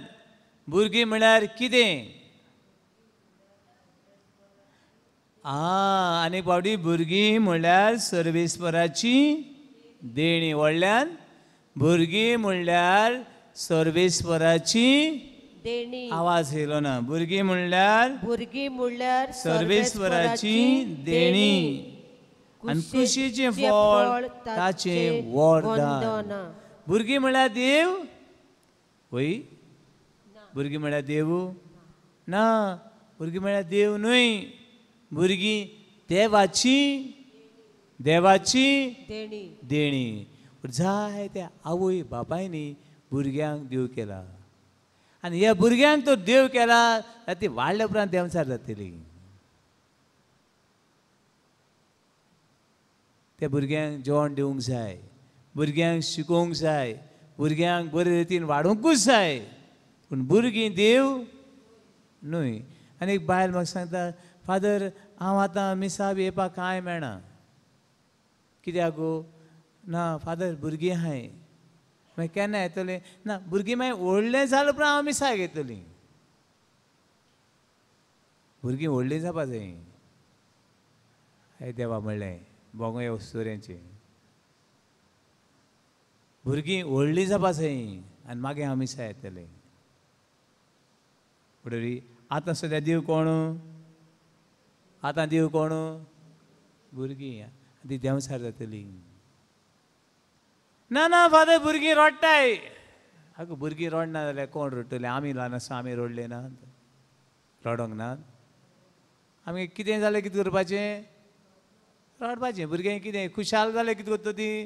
भुरगीं म्हळ्यार कितें? आनी पावटी भुरगीं म्हळ्यार सर्वेस्पराची देणी. व्हडल्यान भुरगीं म्हणल्यार सर्वेस्पराची देणी. आवाज येयलो ना. भुरगीं म्हणल्यार सर्वेस्पराची देणी आनी कुशीचें फळ ताचें वरदान. भुरगीं म्हळ्यार देव? वय भुरगीं म्हळ्यार देव ना. भुरगीं म्हळ्यार देव न्हय. भुरगीं देवाची देणी. जाय त्या आवय बापायनी भुरग्यांक देव केला आनी ह्या भुरग्यांक तो देव केला जाल्यार ती वाडल्या उपरांत देंवचार जातली. त्या भुरग्यांक जेवण दिवंक जाय, भुरग्यांक शिकोवंक जाय, भुरग्यांक बरे रितीन वाडोवंकूच जाय. पूण भुरगीं देव न्हय. आनी एक बायल म्हाका सांगता, फादर हांव आतां मिसाब येवपाक कांय मेळना. कित्याक गो? ना फादर भुरगीं आहाय. मागीर केन्ना येतलें? ना भुरगीं मागीर व्हडलें जालें उपरांत हांव मिसाक येतलीं. भुरगीं व्हडलीं जावपा जाय. हाय देवा म्हणलें बोंगय वस्तुऱ्यांचें. भुरगीं व्हडलीं जावपा जाय आनी मागीर हांव मिसा येतलें. फुडें आतां सद्या देव कोण? आतां देव कोण? भुरगीं. ती देंवचार जातली. ना ना फादर भुरगीं रडटाय. आगो भुरगीं रडना जाल्यार कोण रडटले? आमी ल्हान आसा आमी रडले नात? रडोंक नात? आमी कितें जालें कितें करपाचें? रडपाचें. भुरग्यांक कितें खुशाल जालें कितें करता तीं?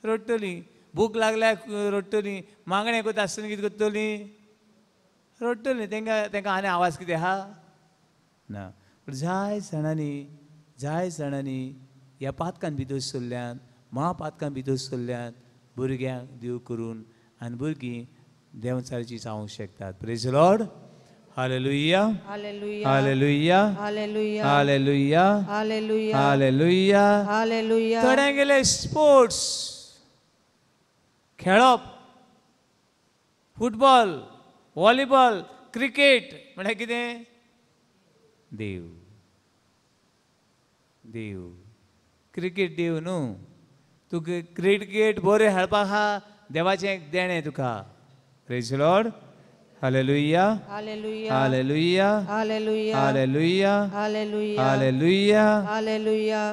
रडटलीं. भूक लागल्यार रडटलीं. मागणें करता आसतना कितें करतलीं? रडटलीं. तांकां आनी आवाज कितें आहा? ना. पूण जाय जाणांनी ह्या पातकान भितर सरल्यान, महापातकान भितर सरल्यान भुरग्यांक देव करून आनी भुरगीं देंवचारची जावंक शकतात. Praise the Lord. Hallelujah hallelujah hallelujah hallelujah hallelujah hallelujah. थोड्यांक गेले स्पोर्ट्स खेळप, फुटबॉल, व्हॉलीबॉल, क्रिकेट म्हळ्यार कितें? देव. क्रिकेट देव न्हू. तुका क्रिकेट बरें खेळपाक आहा देवाचें देणें तुका. Praise the Lord. Hallelujah hallelujah hallelujah hallelujah hallelujah hallelujah hallelujah.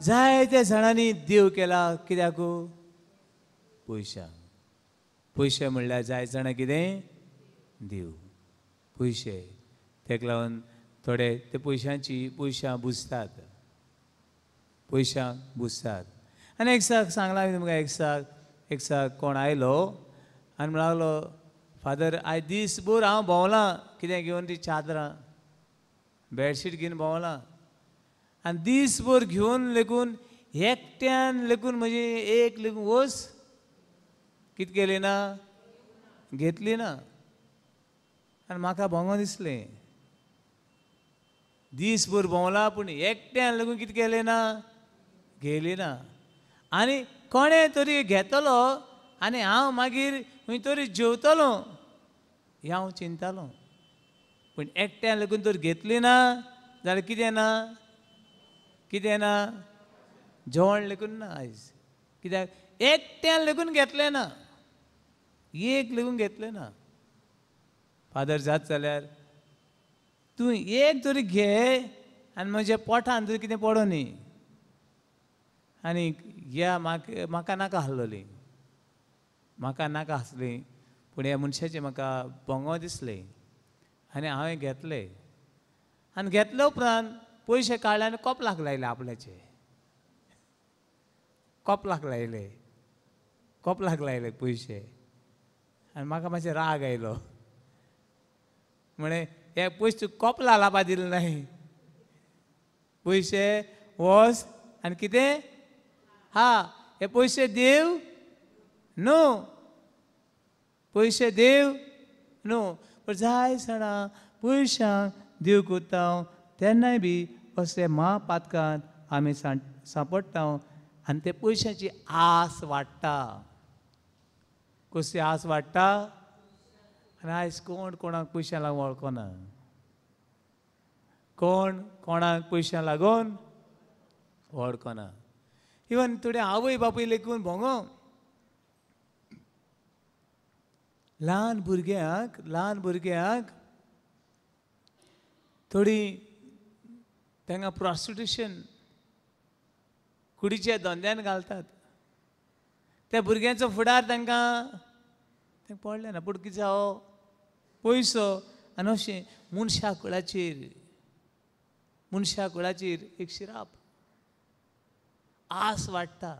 जायत्या जाणांनी देव केला. कित्याक? पयशे म्हणल्यार जाय जाणां कितें? देव. पयशे. तेका लागून थोडे ते पयशां बुजतात. आनी एक सांगला तुमकां. एक कोण आयलो आनी म्हणलो फादर आयज दीसभर हांव भोंवलां कितें घेवन ती चादरां बेडशीट घेवन भोंवलां आनी दीसभर घेवन लेकून एकट्यान लेकून म्हजी एक लेकून वस कितें केली ना? घेतली ना. आनी म्हाका भोंगो दिसलें. दीसभर भोंवला पूण एकट्यान लेकून कितें केलें ना? घेयली ना. आनी कोणें तरी घेतलो आनी हांव मागीर खंय तरी जेवतलो हें हांव चिंततालो. पूण एकट्यान लेकून तर घेतली ना जाल्यार कितें ना? जेवण लेकून ना आयज. कित्याक एकट्यान लेकून घेतलें ना. एक लेकून घेतलें ना. फादर जात जाल्यार तूं एक तरी घे आनी म्हज्या पोठान तरी कितें पडो न्ही. आनी ह्या म्हाका नाका आसलोली. म्हाका नाका आसली पूण ह्या मनशाचें म्हाका भोंगो दिसलें आनी हांवें घेतलें. आनी घेतले उपरांत पयशे काडले आनी कपलाक लायले आपल्याचे. कपलाक लायले पयशे. आनी म्हाका मातशें राग आयलो. म्हळें हे पयशे कपला लावपा दिले नाय. पयशे वच आनी कितें? हे पयशे देव न्हू. पयशे देव न्हू. पूण जाय जाणां पयशांक देव कोत्ता तेन्नाय बी असले महापातकांत आमी सांपडटा आनी ते पयशांची आस वाडटा. कसली आस वाडटा? आनी आयज कोण कोणाक पयशां लागून वळखना. कोण कोणाक पयशां लागून वळखना. इवन थोडे आवय बापूय लेकून भोंगो ल्हान भुरग्यांक थोडी तांकां प्रॉस्टिट्युशन कुडीच्या धंद्यान घालतात. त्या भुरग्यांचो फुडार तांकां पडलें ना. पूण कितें जावो पयसो आनी अशें मनशा कुळाचेर एक शिराप आस वाडटा.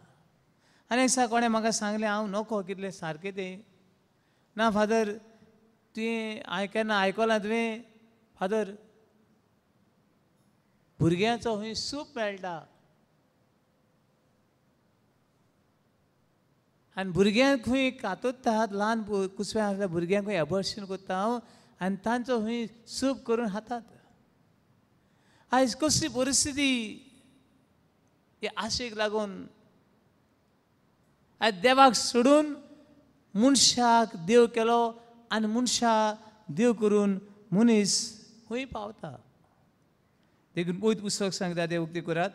आनी एक दिसा कोणें म्हाका सांगलें, हांव नोको कितलें सारकें तें ना फादर, तुवें हांवें केन्ना आयकलां तुवें फादर भुरग्यांचो खंय सूप मेळटा आनी भुरग्यांक खंय कातोत्तात, ल्हान कुसव्या आसल्या भुरग्यांक खंय एबॉर्शन कोत्ता हांव आनी तांचो खंय सूप करून खातात. आयज कसली परिस्थिती हे आशेक लागून. आयज देवाक सोडून मनशाक देव केलो आनी मनशा देव करून मनीस खंय पावता. देखून पयत पुस्तक सांगता ते उक्ती करात.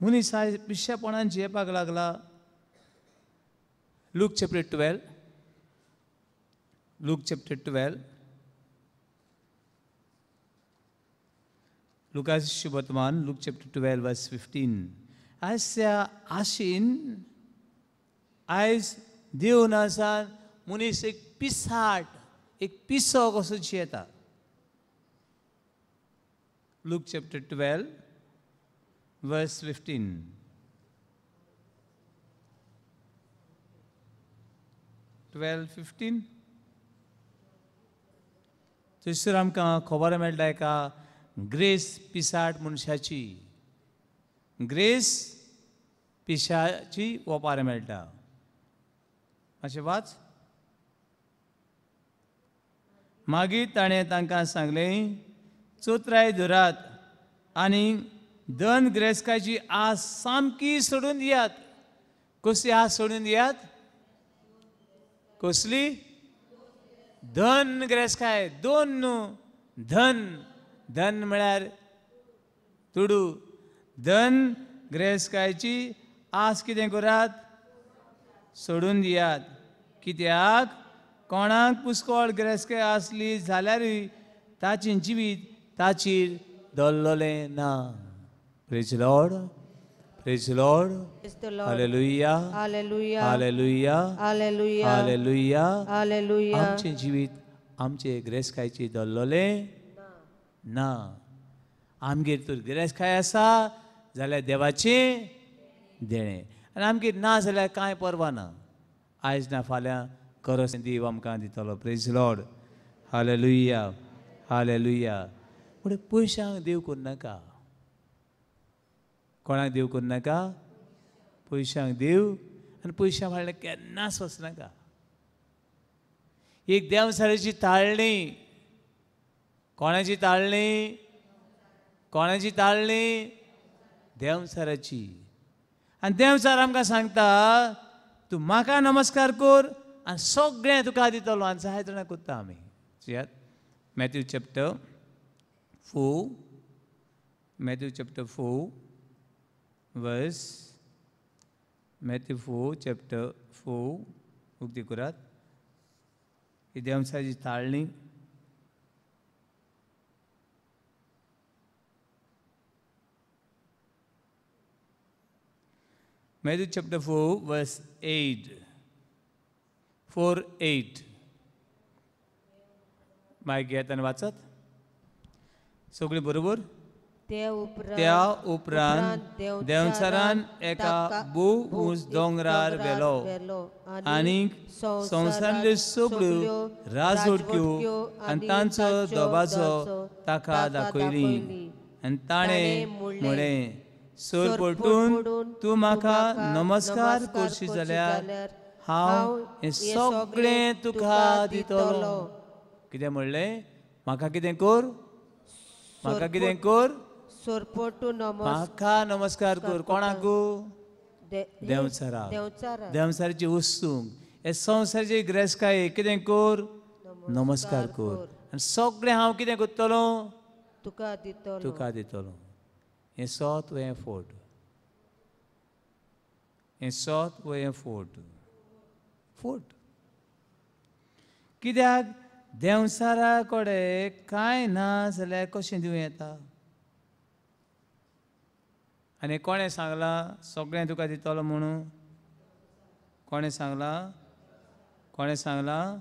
मनीस आयज पिश्यापणान जियेवपाक लागला. Luke chapter 12. लुकास शुभवर्तमान लूक चॅप्टर 12 वर्स 15. आयज त्या आशेन आयज देव नासान मनीस एक पिसाट, एक पिसो कसो जियेता. Luke chapter 12 verse 15. थंयसर आमकां खबर मेळटा एका ग्रेस पिसाट मनशाची. ग्रेस पिशाची ओपार मेळटा. अशें वाच. मागीर ताणें तांकां सांगलें, चोत्राय धरात आनी धन गिरेस्तकाची आस सामकी सोडून दियात. कसली आस सोडून दियात? कसली? धन गिरेस्तकाय. दोन न्हू, धन म्हळ्यार तुडू. धन गिरेस्तकायची आस कितें करात? सोडून दियात. कित्याक कोणाक पुस्कळ गिरेस्तकाय आसली जाल्यारूय ताचें जिवीत ताचेर दल्लोलें ना. Praise the Lord. Praise the Lord. Praise the Lord. Hallelujah. Hallelujah. Hallelujah. Hallelujah. Hallelujah. Hallelujah. आमचें जिवीत आमचे गिरेस्तकायची दल्लोलें ना. आमगेर तर गिरेस्तकाय आसा जाल्यार देवाचें देणें, आनी आमगेर ना जाल्यार कांय परवा ना. आयज ना फाल्यां खरोच देव आमकां दितलो. Praise Lord. हालेलुया. हालेलुया. पूण पयशांक देव करनाका. कोणाक देव करनाका? पयशांक देव. आनी पयशां फाटल्यान केन्नाच वचनाका. एक देंवचाराची ताळणी. कोणाची ताळणी? कोणाची ताळणी? देंवचाराची. आनी देंवचार आमकां सांगता, तूं म्हाका नमस्कार कर आनी सगळें तुका दितलो. आनी जाय जाणां कोत्ता आमी. मॅथ्यू चॅप्टर 4 वर्स मॅथ्यू 4 उक्ती करात. ही देंवचाराची ताळणी. Matthew chapter 4 verse 8. 4:8. मायक घेत आनी वाचत. सगळीं बरोबर. त्या उपरांत देंवचारान एका भूज दोंगरार व्हेलो आनी संवसारांतल्यो सगळ्यो राजवटक्यो आनी तांचो दोबाजो ताका दाखयली. आनी ताणें म्हळें, सोर पलटून तूं म्हाका नमस्कार करशी जाल्यार हांव हें सगळें तुका दितलो. कितें म्हणलें? म्हाका कितें कर? म्हाका कितें कर? सोरपोटू म्हाका नमस्कार कर. कोणाकू? देंवचाराक. देंवचाराक देंवचाराची वस्तूंक हे संवसाराचे गिरेस्तकाये कितें कर? नमस्कार कर. आनी सगळें हांव कितें करतलो? तुका दितलो. तुका दितलो. हें सोत व हें फोट. हें सोत व हें फोट. फोट. कित्याक देंवचारा कडेन कांय ना जाल्यार कशें दिवं येता? आनी कोणें सांगलां सगळें तुका दितलो म्हणून? कोणें सांगलां? कोणें सांगलां?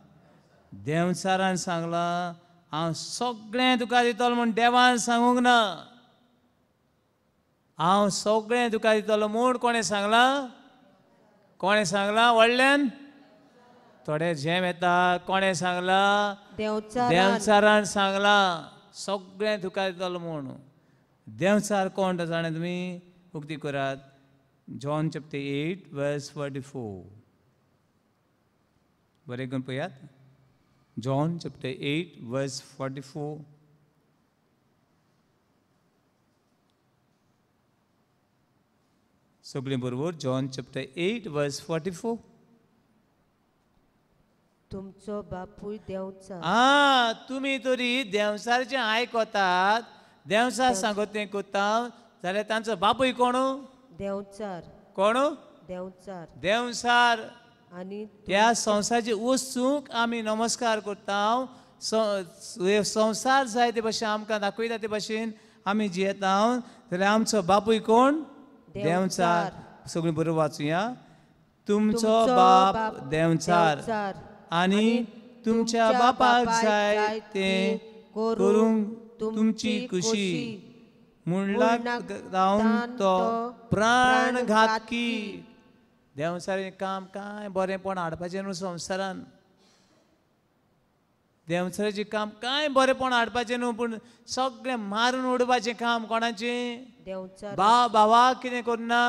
देंवचारान सांगलां हांव सगळें तुका दितलो म्हूण देवान सांगूंक ना. हांव सगळें तुका दितलो म्हूण कोणें सांगलां? कोणें सांगलां? व्हडल्यान थोडे झेम येता. कोणें सांगलां? देंवचारान सांगलां सगळें तुका दितलो म्हूण. देंवचार कोण तो जाणा तुमी? उक्ती करात. John chapter 8 verse 44. बरें करून पळयात. John chapter 8 verse 44. सगळीं बरोबर. John chapter 8 verse 44. तुमचो बापूय देंवचार. तुमी तरी देंवचारचें आयकतात, देंवचार सांगत तें कोत्ता जाल्यार तांचो बापूय कोण? देंवचार. कोण? देंवचार. देंवचार. आनी त्या संवसाराची वस्तूंक आमी नमस्कार करता. संवसार जाय ते भाशेन आमकां दाखयता ते भाशेन आमी जियेता जाल्यार आमचो बापूय कोण? देंवचार. सगळीं बरोबर वाचुया. तुमचो बाप देंवचार आनी तुमच्या बापाक जाय तें करूंक तुमची खुशी मुळाक जावन तो प्राण घातकी. देंवचाराचें काम कांय बरेंपण हाडपाचें न्हू संवसारान. देंवचाराचें काम कांय बरेंपण हाडपाचें न्हू, पूण सगळें मारून उडोवपाचें काम कोणाचें? देंवचार. भावाक कितें करना?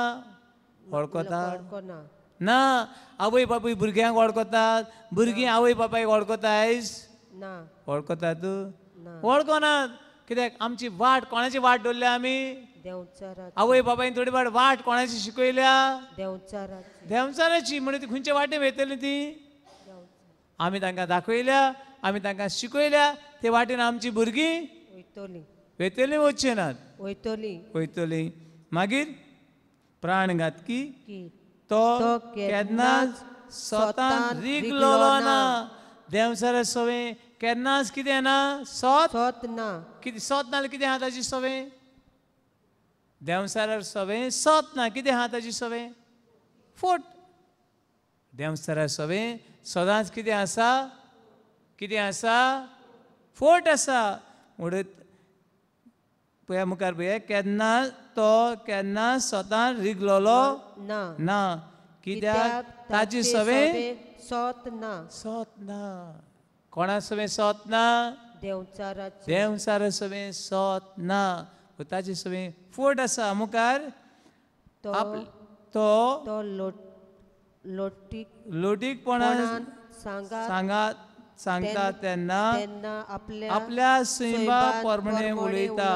वळखता ना. आवय बापूय भुरग्यांक वळखतात, भुरगीं आवय बापायक वळखतायच ना. वळखतात? वळखनात. कित्याक आमची वाट कोणाची वाट दवरल्या आमी? देंवचाराची. आवय बापायन थोडी वाट कोणाची शिकयल्या? देंवचाराची. देंवचाराची. म्हणून ती खंयच्या वाटेन वयतली ती? आमी तांकां दाखयल्या, आमी तांकां शिकयल्या, ते वाटेन आमची भुरगीं वयतली. वयतली वचचे नात? वयतली. वयतली. मागीर प्राणघातकी की तो केन्नाच स्वतान रिगलो ना. देंवचारा सवय केन्नाच कितें ना? सोत ना. कितें सोत नाल्यार कितें आहा ताची सवय? देंवचारार सवय सोत ना. कितें आहा ताची सवय? फोट. देंवचारार सवय सदांच कितें आसा? कितें आसा? फोट आसा. म्हणून पळया मुखार पळया. केन्ना स्वतान रिगलोलो ना. कित्याक ताची सवय सोत ना. सोत ना. कोणा सवय सोत ना? देंवचाराची. देंवचारा सवय सोत ना. ताची सवय फोट आसा. मुखार तो लोटीकपणान सांगता तेन्ना आपल्या सैमा प्रमाणे उलयता.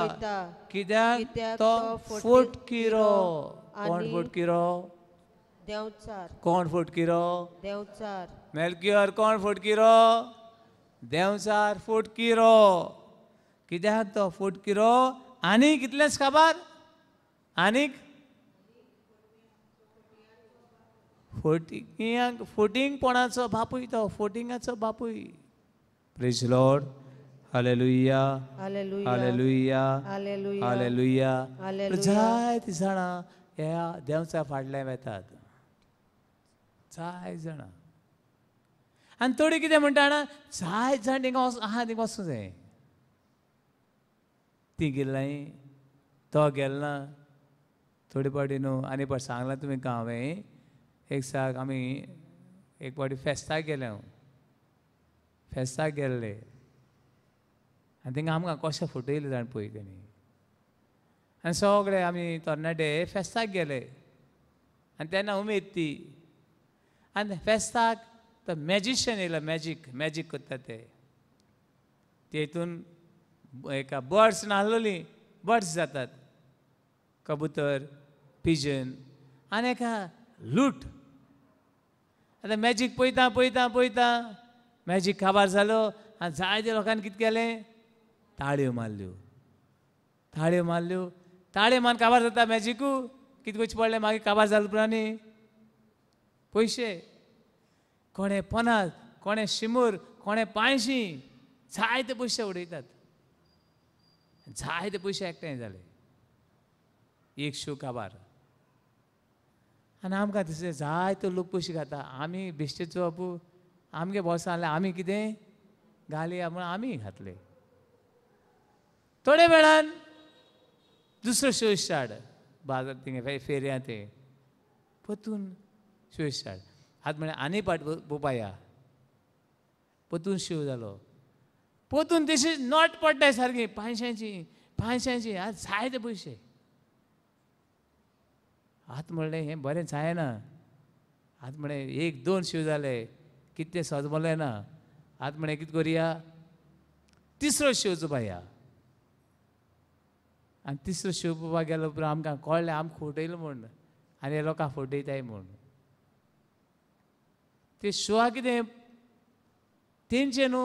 कित्याक तो फोटकिरो. कोण फोटकिरो? देंवचार. कोण फोटकिरो? देंवचार. मेलकियोर कोण फोटकिरो? देंवचार फोटकिरो. कित्याक तो फोटकिरो? आनी कितलेंच खबर? आनीक फोटिंगपणाचो बापूय तो. फोटिंगाचो बापूय. Praise Lord. Hallelujah. Hallelujah. Hallelujah. Hallelujah. Hallelujah. Hallelujah. जायतीं जाणां ह्या देंवचा फाटल्यान वेतात. जाय जाणां. आनी थोडी कितें म्हणटा जाणा, जाय जाण थिंगा आहा थिंगा वचूं जाय. ती गेल्लाय, तो गेलना. थोडी पाटी न्हू आनी पाट सांगलां तुमी हांवें. एक साक आमी एक पाटी फेस्ताक गेले. फेस्ताक गेल्ले आनी थिंगा आमकां कशें फटयलें जाण पळय तेणी. आनी सगळे आमी तरणाटे फेस्ताक गेले. आनी तेन्ना उमेद ती. आनी फेस्ताक तो मॅजिशियन येयलो. मॅजीक करता ते. हितून एका बर्ड्स नासलोली. बर्ड्स जातात. कबूतर पिजन आनी एका लूट आतां मॅजीक पळयता पळयता पळयता मॅजीक काबार जालो आनी जायत्या लोकांनी कितें केलें ताळयो मारल्यो ताळयो मारल्यो ताळयो मारून काबार जाता मॅजिकू कितें करचें पडलें मागीर काबार जाले उपरांत पयशे कोणे 50 कोणे 100 कोणे 500 जायते पयशे उडयतात जायते पयशे एकठांय जाले एक शो काबार आनी आमकां दिसलें जायते लोक पयशे घाता आमी बेश्टेचो बाबू आमगे बॉस आहले आमी कितें घालया म्हूण आमी घातले थोड्या वेळान दुसरो शो स्टार्ट बाजार थिंगा फेरया ते परतून शो स्टार्ट आतां म्हळ्यार आनी पाट पळोवपा या परतून शो जालो परतून तशी नोट पडटाय सारकी 500ची आज जायते पयशे आतां म्हणलें हें बरें जायना आतां म्हळें 1-2 शो जाले कितें सजमलें ना आतां म्हळें कितें करुया तिसरो शो चोवपाया आनी तिसरो शो पळोवपाक गेलो उपरांत आमकां कळ्ळें आमकां फटयलो म्हूण आनी हे लोकांक फटयताय म्हूण ते शोआ कितें तेंचे न्हू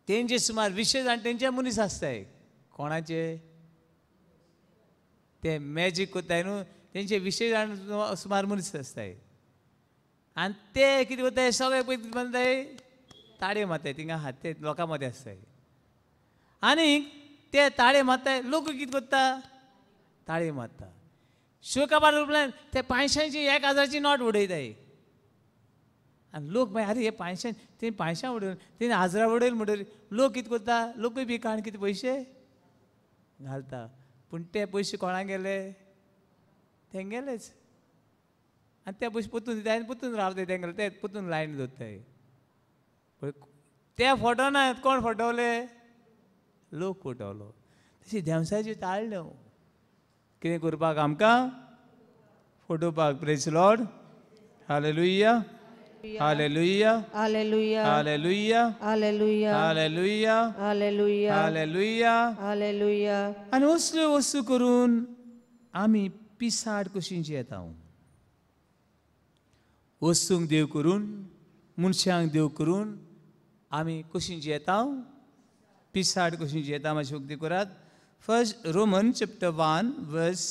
तेंचे सुमार 200 जाण तेंचे मनीस आसताय कोणाचे ते मॅजीक कोत्ताय न्हू तेंचे 200 जाण सुमार मनीस आसताय आनी ते कितें कोत्ताय सगळे पळय कितें बांदताय ताळयो मारताय थिंगा आहात ते लोकां मदें आसताय आनीक ते ताळे मारताय लोक कितें कोत्ता ताळयो मारता शो काबार उपरांत ते 500ची 1000ची नोट उडयताय आनी लोक मागीर आरे हे 500 तेणी 500 उडयले तेणी 1000 उडयले म्हणटरी लोक कितें कोत्ता लोकूय बी काण कितें पयशे घालता पूण ते पयशे कोणाक गेले तेंगेलेच आनी ते पयशे परतून दिताय आनी परतून रावताय तेंगेले ते परतून लायन दवरताय ते फटोनात कोण फटवले लोक फटवलो तशी देवसाची ताळ्यो कितें करपाक आमकां फटोवपाक praise Lord hallelujah hallelujah hallelujah hallelujah hallelujah hallelujah hallelujah hallelujah hallelujah आनी असल्यो वस्तू करून आमी पिसाड कशी जियेता वस्तूंक देव करून मनशांक देव करून आमी कशी जियेता पिसाड कशी जियेता मातशी उक्ती करात first Roman chapter 1 verse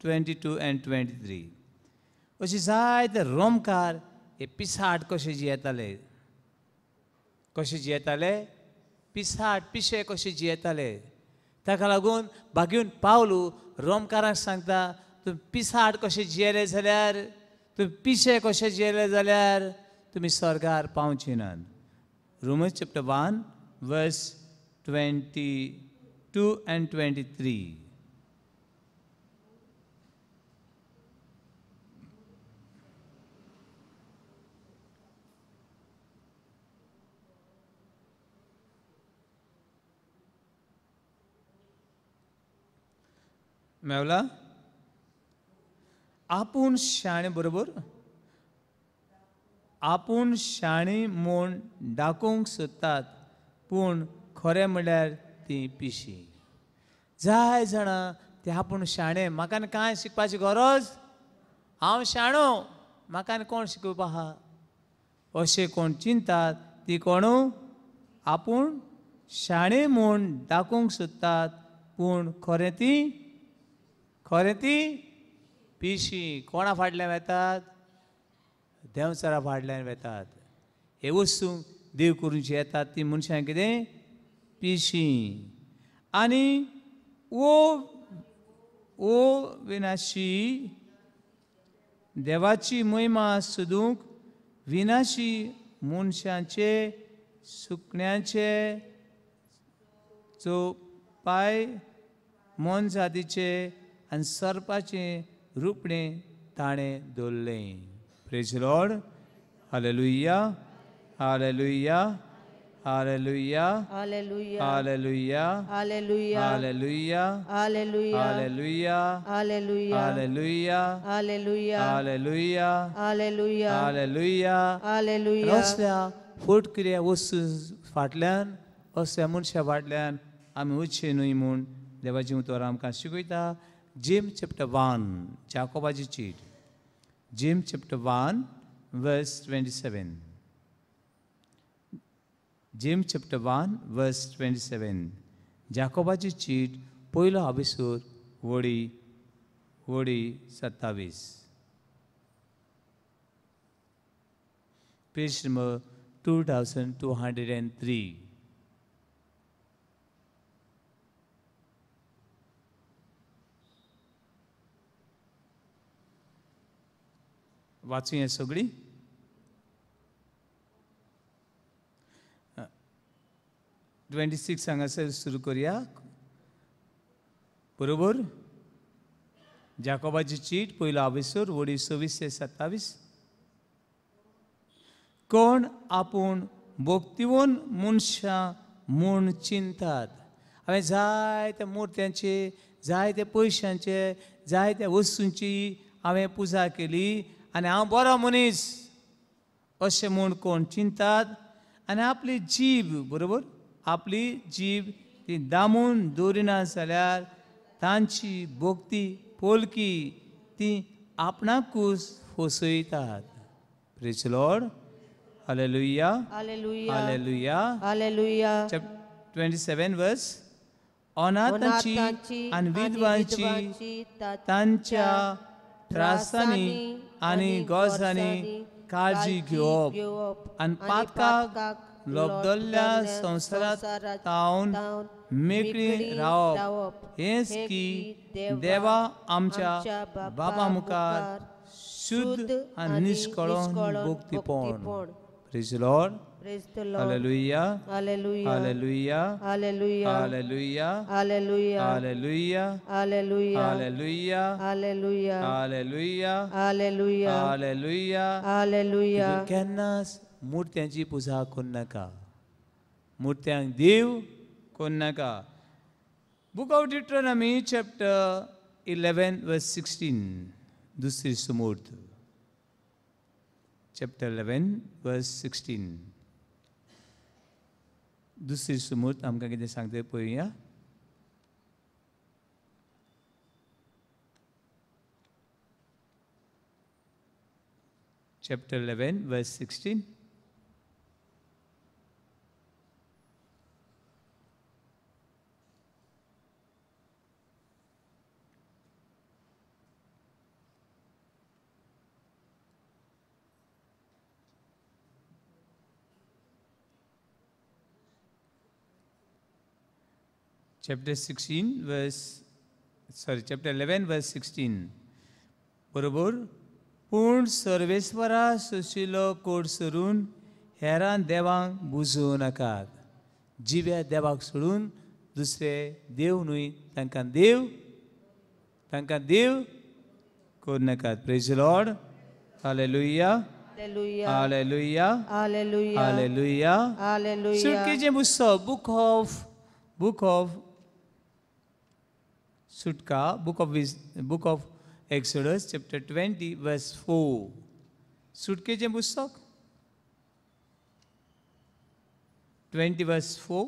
22 and 23 अशी जायते रोमकार हे पिसाड कशे जियेताले पिसाड पिशे कशे जियेताले ताका लागून भाग्यून पावलू रोमकारांक सांगता तुमी पिसाड कशे जियेले जाल्यार तुमी पिशे कशे जियेले जाल्यार तुमी स्वर्गार पावचे नात रोमन्स चॅप्टर 1 वर्स 22 and 23 मेवला आपूण शाणे बरोबर आपूण शाणी म्हूण दाखोवंक सोदतात पूण खरें म्हणल्यार ती पिशी जाय जाणां ते आपूण शाणे म्हाका आनी कांय शिकपाची गरज हांव शाणो म्हाका आनी कोण शिकोवपा आहा अशें कोण चिंतात ती कोणू आपूण शाणे म्हूण दाखोवंक सोदतात पूण खरें ती पिशी कोणा फाटल्यान वेतात देंवचारा फाटल्यान वेतात हे वस्तू देव करून येतात ती मनशां कितें पिशी आनी ओ विनाशी देवाची महिमा सोदूंक विनाशी मनशांचे सुकण्याचे पाय मन जातीचे आनी सर्पाचे रुपणें ताणें दवरलें praise Lord hallelujah hallelujah hallelujah hallelujah hallelujah hallelujah hallelujah hallelujah hallelujah hallelujah hallelujah hallelujah hallelujah hallelujah hallelujah hallelujah असल्या फटकिऱ्या वस्तू फाटल्यान असल्या मनशा फाटल्यान आमी वचचे न्हय म्हूण देवाची उतर आमकां शिकयता James chapter 1, Jacobaची चीट. James chapter 1, verse 27. James chapter 1, verse 27. जाकोबाची cheat पयलो आभिसूर वडी 27. Page number 2203. वाचूया सगळी. 26 हांगासर सुरू करूया. बरोबर. जाकोबाची चीट पयलो आभिसूर वडी 26 ते 27. कोण आपूण भोक्तिवन मनशां म्हूण चिंतात. हांवें जायत्या मुर्त्यांचे, जायत्या पयशांचे, जायत्या वस्तूंची हांवें पुजा केली आनी हांव बरो मनीस अशें म्हूण कोण चिंतात आनी आपली जीब, बरोबर, आपली जीब ती दामून दवरिना जाल्यार तांची भोक्ती पोलकी ती आपणाकूच फसयतात. Praise Lord. Hallelujah. Hallelujah. Hallelujah. Hallelujah. 27 verse. अनाथांची आणि विधवांची तांच्या त्रासांनी आनी गरजांनी काळजी घेवप आनी पातकाक लोबदल्ल्या संवसारांत तावन मेकळी रावप हेच की देवा आमच्या बाबा मुखार शुद्ध आनी निश्कळोन भोक्तीपण. Praise Lord. Praise the Lord. Hallelujah. Hallelujah. Hallelujah. Hallelujah. Hallelujah. Hallelujah. Hallelujah. Hallelujah. Hallelujah. Hallelujah. Hallelujah. Hallelujah. Hallelujah. Hallelujah. केन्नाच मुर्त्यांची पुजा करू नाका. मुर्त्यांक देव करू नाका. Book of Deuteronomy chapter 11 verse 16. दुसरी सुमूर्त. Chapter 11 verse 16. दुसरी सुमूर्त आमकां कितें सांगता पळोवया. Chapter 11, verse 16. Chapter 11, verse 16. बरोबर. पूण सर्वेस्वरा सुशिलो कोड सोडून हेरान देवांक बुजोव नाकात. जिव्या देवाक सोडून दुसरे देव न्हय तांकां देव करू नाकात. Praise Lord. Hallelujah. Hallelujah. Hallelujah. Hallelujah. Hallelujah. Hallelujah. सुटकेचें पुस्तक book of Sutka, book of Exodus, chapter 20, verse 4. सुटकेचें पुस्तक 20 verse 4.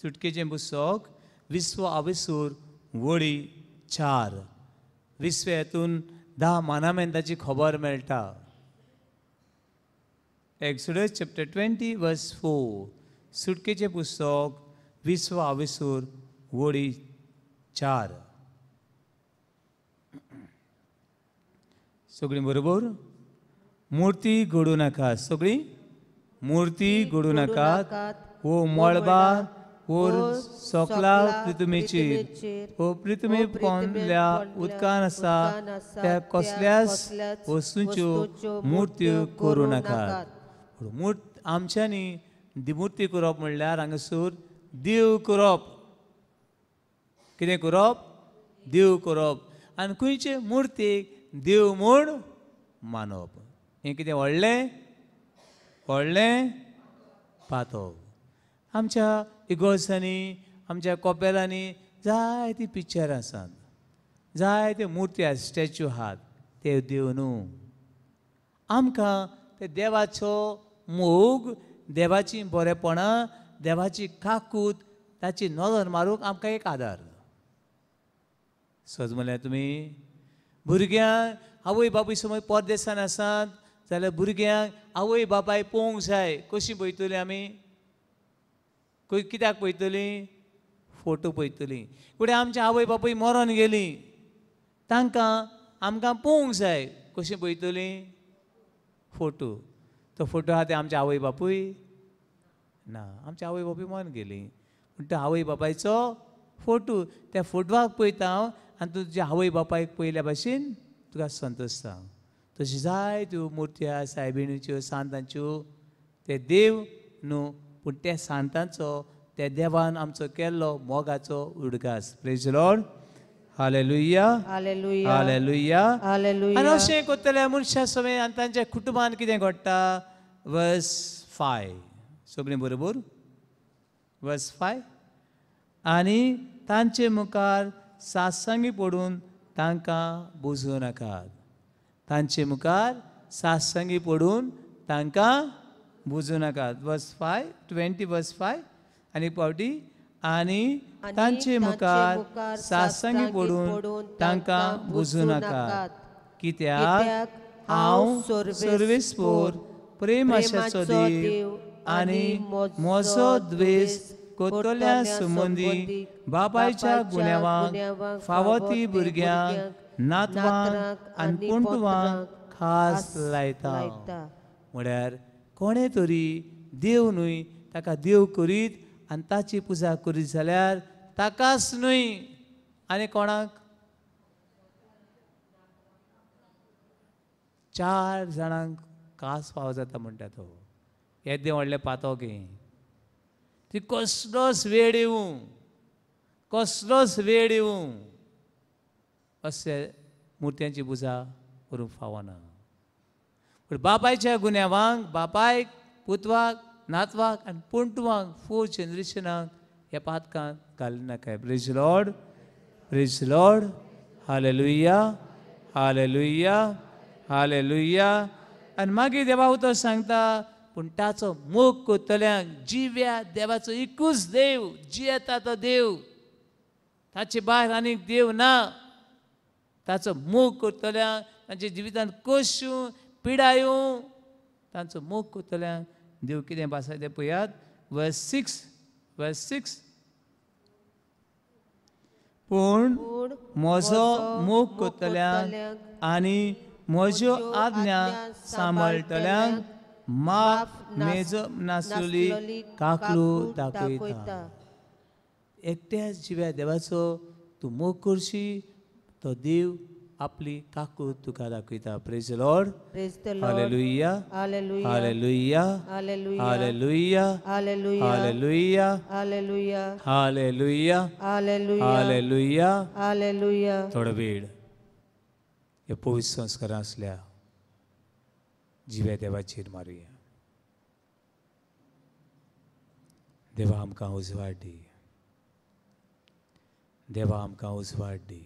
सुटकेचें पुस्तक 20 आभिसूर वडी 4. 20 हातून 10 मानामेंताची खबर मेळटा. Exodus chapter 20 verse 4. सुटकेचें पुस्तक 20 आभिसूर वडी 4. सगळीं बरोबर. मुर्ती घडू नाका. सगळीं मुर्ती घडू नाकात. ओ मळबार ओर सोकला पृथ्वीचेर ओ पृथ्वी पोंदल्या उदकान आसा त्या कसल्याच वस्तूंच्यो मुर्त्यो करूं नाकात. आमच्यांनी मुर्ती करप म्हणल्यार हांगासर देव करप. कितें करप? देव करप. आनी खंयचे मुर्तेक देव म्हूण मानप. हें कितें व्हडलें पातळ. आमच्या इगोर्सांनी आमच्या कोपेलांनी जायतीं पिक्चरां आसात. जायत्यो मुर्ती आसात, स्टॅच्यू आहात. ते देव न्हू. आमकां ते देवाचो मोग, देवाची बरेपणां, देवाची काकूत ताची नजर मारूंक आमकां एक आदार. सज म्हणल्यार तुमी भुरग्यांक आवय बापूय समज परदेसान आसात जाल्यार भुरग्यांक आवय बापाय पळोवंक जाय. कशी पळयतली आमी? कित्याक पळयतली? फोटो पळयतली. फुडें आमचे आवय बापूय मरोन गेली, तांकां आमकां पळोवंक जाय. कशी पळयतली? फोटो. तो फोटो आहा ते आमचे आवय बापूय ना, आमचे आवय बापूय मरोन गेली. पूण तो आवय बापायचो फोटो, त्या फोटवाक पळयता हांव आनी तुज्या आवय बापायक पळयल्या भाशेन तुका संतोशता. तशी जायत्यो मुर्त्यो आहा सायबिणीच्यो सांतांच्यो. ते देव न्हू, पूण त्या सांतांचो, त्या देवान आमचो केल्लो मोगाचो उडगास. Praise the Lord. Hallelujah, hallelujah, hallelujah. Hallelujah. आनी अशें करतल्या मनशा समेत आनी तांच्या कुटुंबान कितें घडटा? वर्स 5 सगळीं बरोबर. वर्स 5. आनी तांचे मुखार सासंगी पडून तांकां बुजोव नाकात. तांचे मुखार सासंगी पडून तांकां बुजोव नाकात. Verse 5, 20 verse 5. आनी पावटी आनी तांचे मुखार सासंगी पडून तांकां बुजोव नाकात. कित्याक हांव सर्वेस्पोर प्रेम आशाचो देव आनी म्हजो द्वेश कोतोल्या संबंदी बापायच्या गुन्यांवाक फावो ती भुरग्यांक नातवांक आनी पुंटवांक खास लायता. म्हळ्यार कोणे तरी देव न्हय ताका देव करीत आनी ताची पुजा करीत जाल्यार ताकाच न्हय आनी कोणाक? 4 जाणांक खास फावो जाता म्हणटा तो. येदें व्हडलें पातोळें. ती कसलोच वेळ येवं, कसलोच वेळ येवं अशें मुर्त्यांची पुजा करूंक फावना. पूण बापायच्या गुन्यांवाक बापायक, पुतवाक, नातवाक आनी पुंटवाक 4 जनरेशनाक ह्या पातकांत घालूं नाकाय. Praise the Lord, praise the Lord. Hallelujah, hallelujah, hallelujah. आनी मागीर देवा उतर सांगता, पूण ताचो मोग कोत्तल्यांक जिव्या देवाचो एकूच देव जियेता तो देव, ताचे भायर आनीक देव ना. ताचो मोग कोत्तल्यांक तांच्या जिवितांत कश्यो पिडा येवं, तांचो मोग कोत्तल्यांक देव कितें भासा तें पळयात. वर्स 6. पूण म्हजो मोग कोत्तल्यांक आनी म्हज्यो आज्ञा सांबाळटल्यांक माफ मेजप नासलेली काकलू दाखयता. एकट्याच जिव्या देवाचो तूं मोग करशी, तो देव आपली काकूट तुका दाखयता. Praise the Lord. Hallelujah, hallelujah, hallelujah, hallelujah, hallelujah, hallelujah, hallelujah, hallelujah, hallelujah, hallelujah, hallelujah. Hallelujah. थोडो वेळ हे पवित्र संस्कारां असल्या जिव्या देवाचेर मारुया. देवा आमकां उजवाड दी. देवा आमकां उजवाड दी.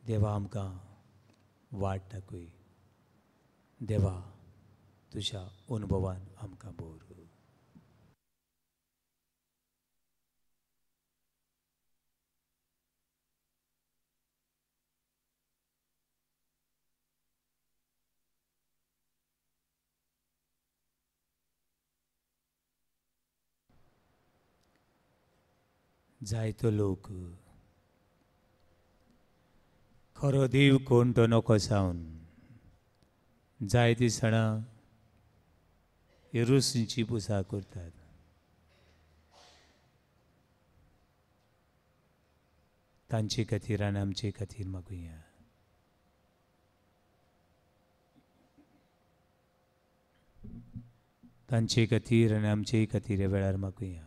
देवा आमकां वाट दाखय. देवा तुज्या अनुभवान आमकां बोर. जायतो लोक खरो देव कोण तो नको जावन जायतीं सणां येरुसलीमची पुजा करतात. तांचे खातीर आनी आमचे खातीर मागुया. तांचे खातीर आनी आमचे खातीर ह्या वेळार मागुया.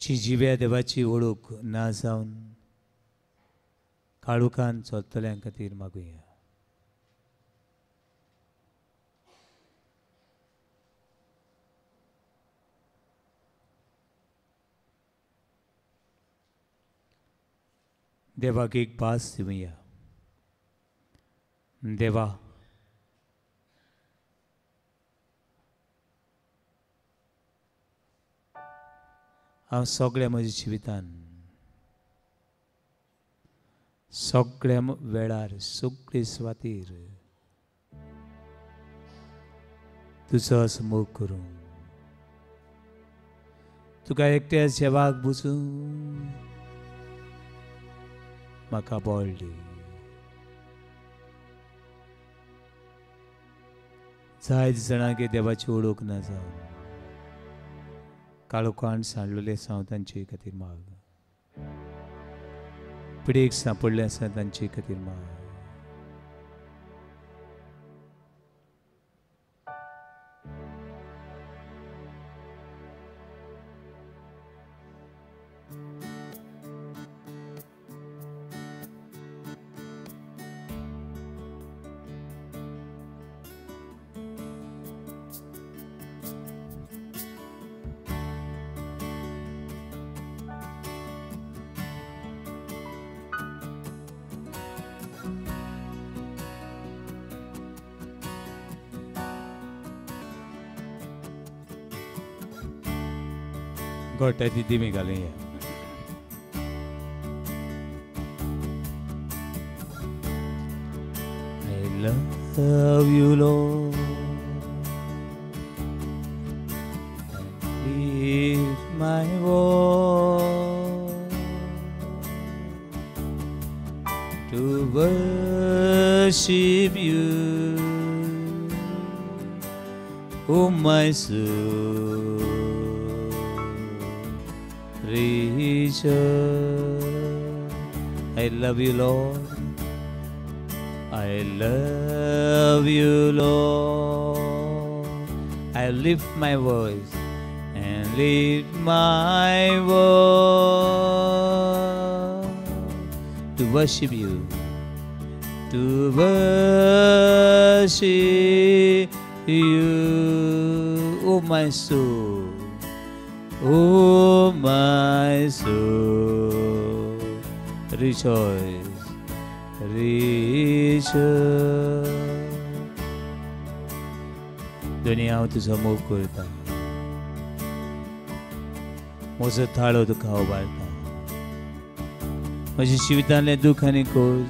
ची जिव्या देवाची वळख ना जावन काळुकान चलतल्यां खातीर मागुया. देवाक एक भास दिवया. देवा हांव सगळ्या म्हज्या जिवितान सगळ्या वेळार सगळे सुवातेर तुजोच मोग करूं, तुका एकट्या सेवाक बुजूं म्हाका बळ दी. जायत जाणांगे देवाची ओळख ना जावन काळोखांत सांडलेले आसा तांचे खातीर माग, पिडेक सांपडले आसा तांचे खातीर माग. गोट्याची दिमी घालूया. I love you, Lord, and lift my voice to worship you, oh my soul. I love you, Lord. I love you, Lord. I lift my voice and lift my voice to worship you, to worship you, oh my soul. Oh my soul, rejoice, rejoice. दुनिया हांव तुजो मोग करता, म्हजो थाळो तुका उबारता, म्हज्या जिवितांतले दूख आनी खोज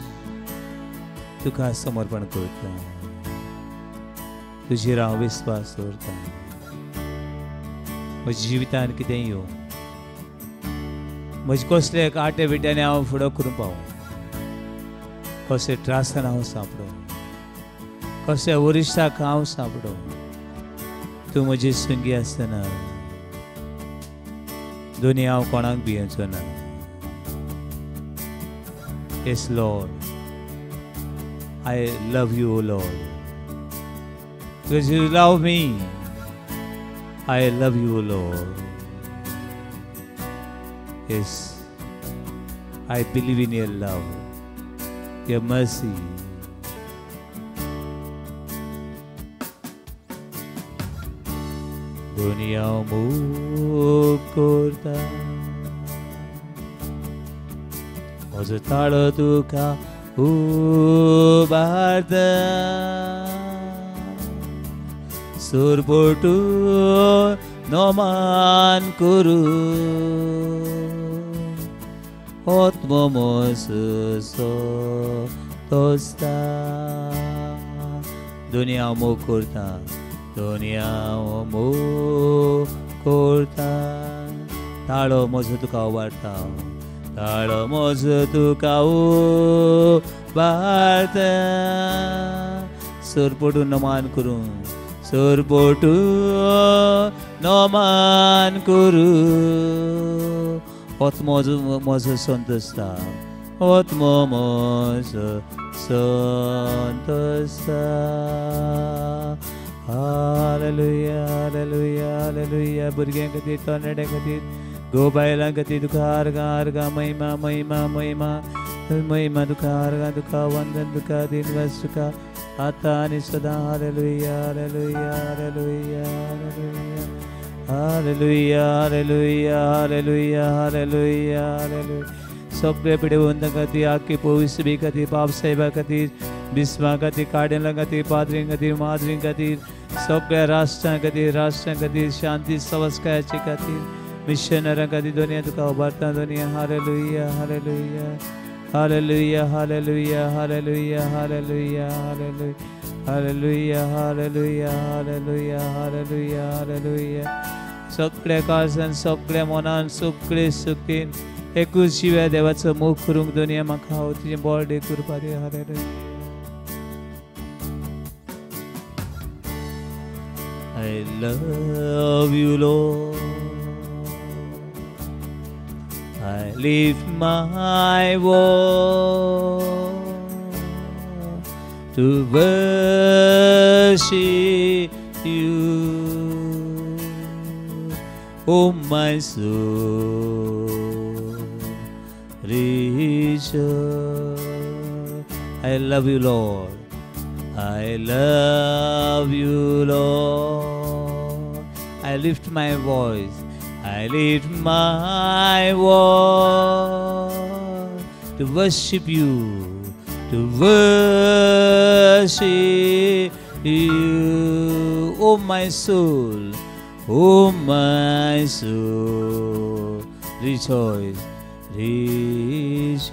तुका समर्पण करता. तुजेर हांव विस्वास दवरता. म्हज्या जिवितान कितेंय येवं, म्हज्या कसले आटे विट्याने हांव फुडो करूं पावूं, कसले त्रासान हांव सांपडो, कसल्या वरिश्ठाक हांव सांपडो, तूं म्हजी संगी आसतना दोनी हांव कोणाक भियेचो ना. Yes, Lord, I love you, Lord, because you love me. I love you, Lord. Yes, I believe in your love, your mercy. दुनिया मोग करता, म्हजो ताळो तुका उबारता. सुरपोटू नमान करू आत्ममोसो तोस्ता. दुनिया मोग करता, दुनिया मोग करता. ताळो म्हजो तुका उबारता, ताळो म्हजो तुका उबारता. सुरपोटू नमान करूं, सुरपोटू नमान करू आत्मो म्हजो संतोस्ता, आत्मो म्हजो संतोस्ता. Hallelujah, hallelujah, hallelujah. भुरग्यां खातीर, तरणाट्यां खातीर, गोबायलां खातीर तुका आर्गां, आर्गां, महिमा, महिमा, महिमा, महिमा तुका, आर्गां तुका, वंदन तुका, दिनवास तुका, आता आणि सदा. Hallelujah, hallelujah, hallelujah, hallelujah, hallelujah, hallelujah, hallelujah, hallelujah, hallelujah. सगळे पिढेवंतां खातीर, आख्खी पवित्र खातीर, बाब साहेबा खातीर, बिस्मा खातीर, कार्डिनला खातीर, पाद्रीं खातीर, माद्रीं खातीर, सगळ्या राष्ट्रां खातीर, शांती संस्काराचे खातीर मिशनरांका ती दुनिया तुका उबारता दुनिया hallelujah hallelujah hallelujah hallelujah hallelujah hallelujah hallelujah hallelujah hallelujah hallelujah hallelujah सगळ्या काळजान सगळ्या मनान सगळे सुखीन एकूच शिव्या देवाचो मुख करूंक दुनिया म्हाका हांव तुजें बर्थडे करपा दे hallelujah I love you, Lord. I lift my voice to worship you, oh my soul, rejoice. I love you, Lord. I love you, Lord. I lift my voice. I lift my voice to worship you, to worship you, oh my soul, oh my soul, rejoice, rejoice.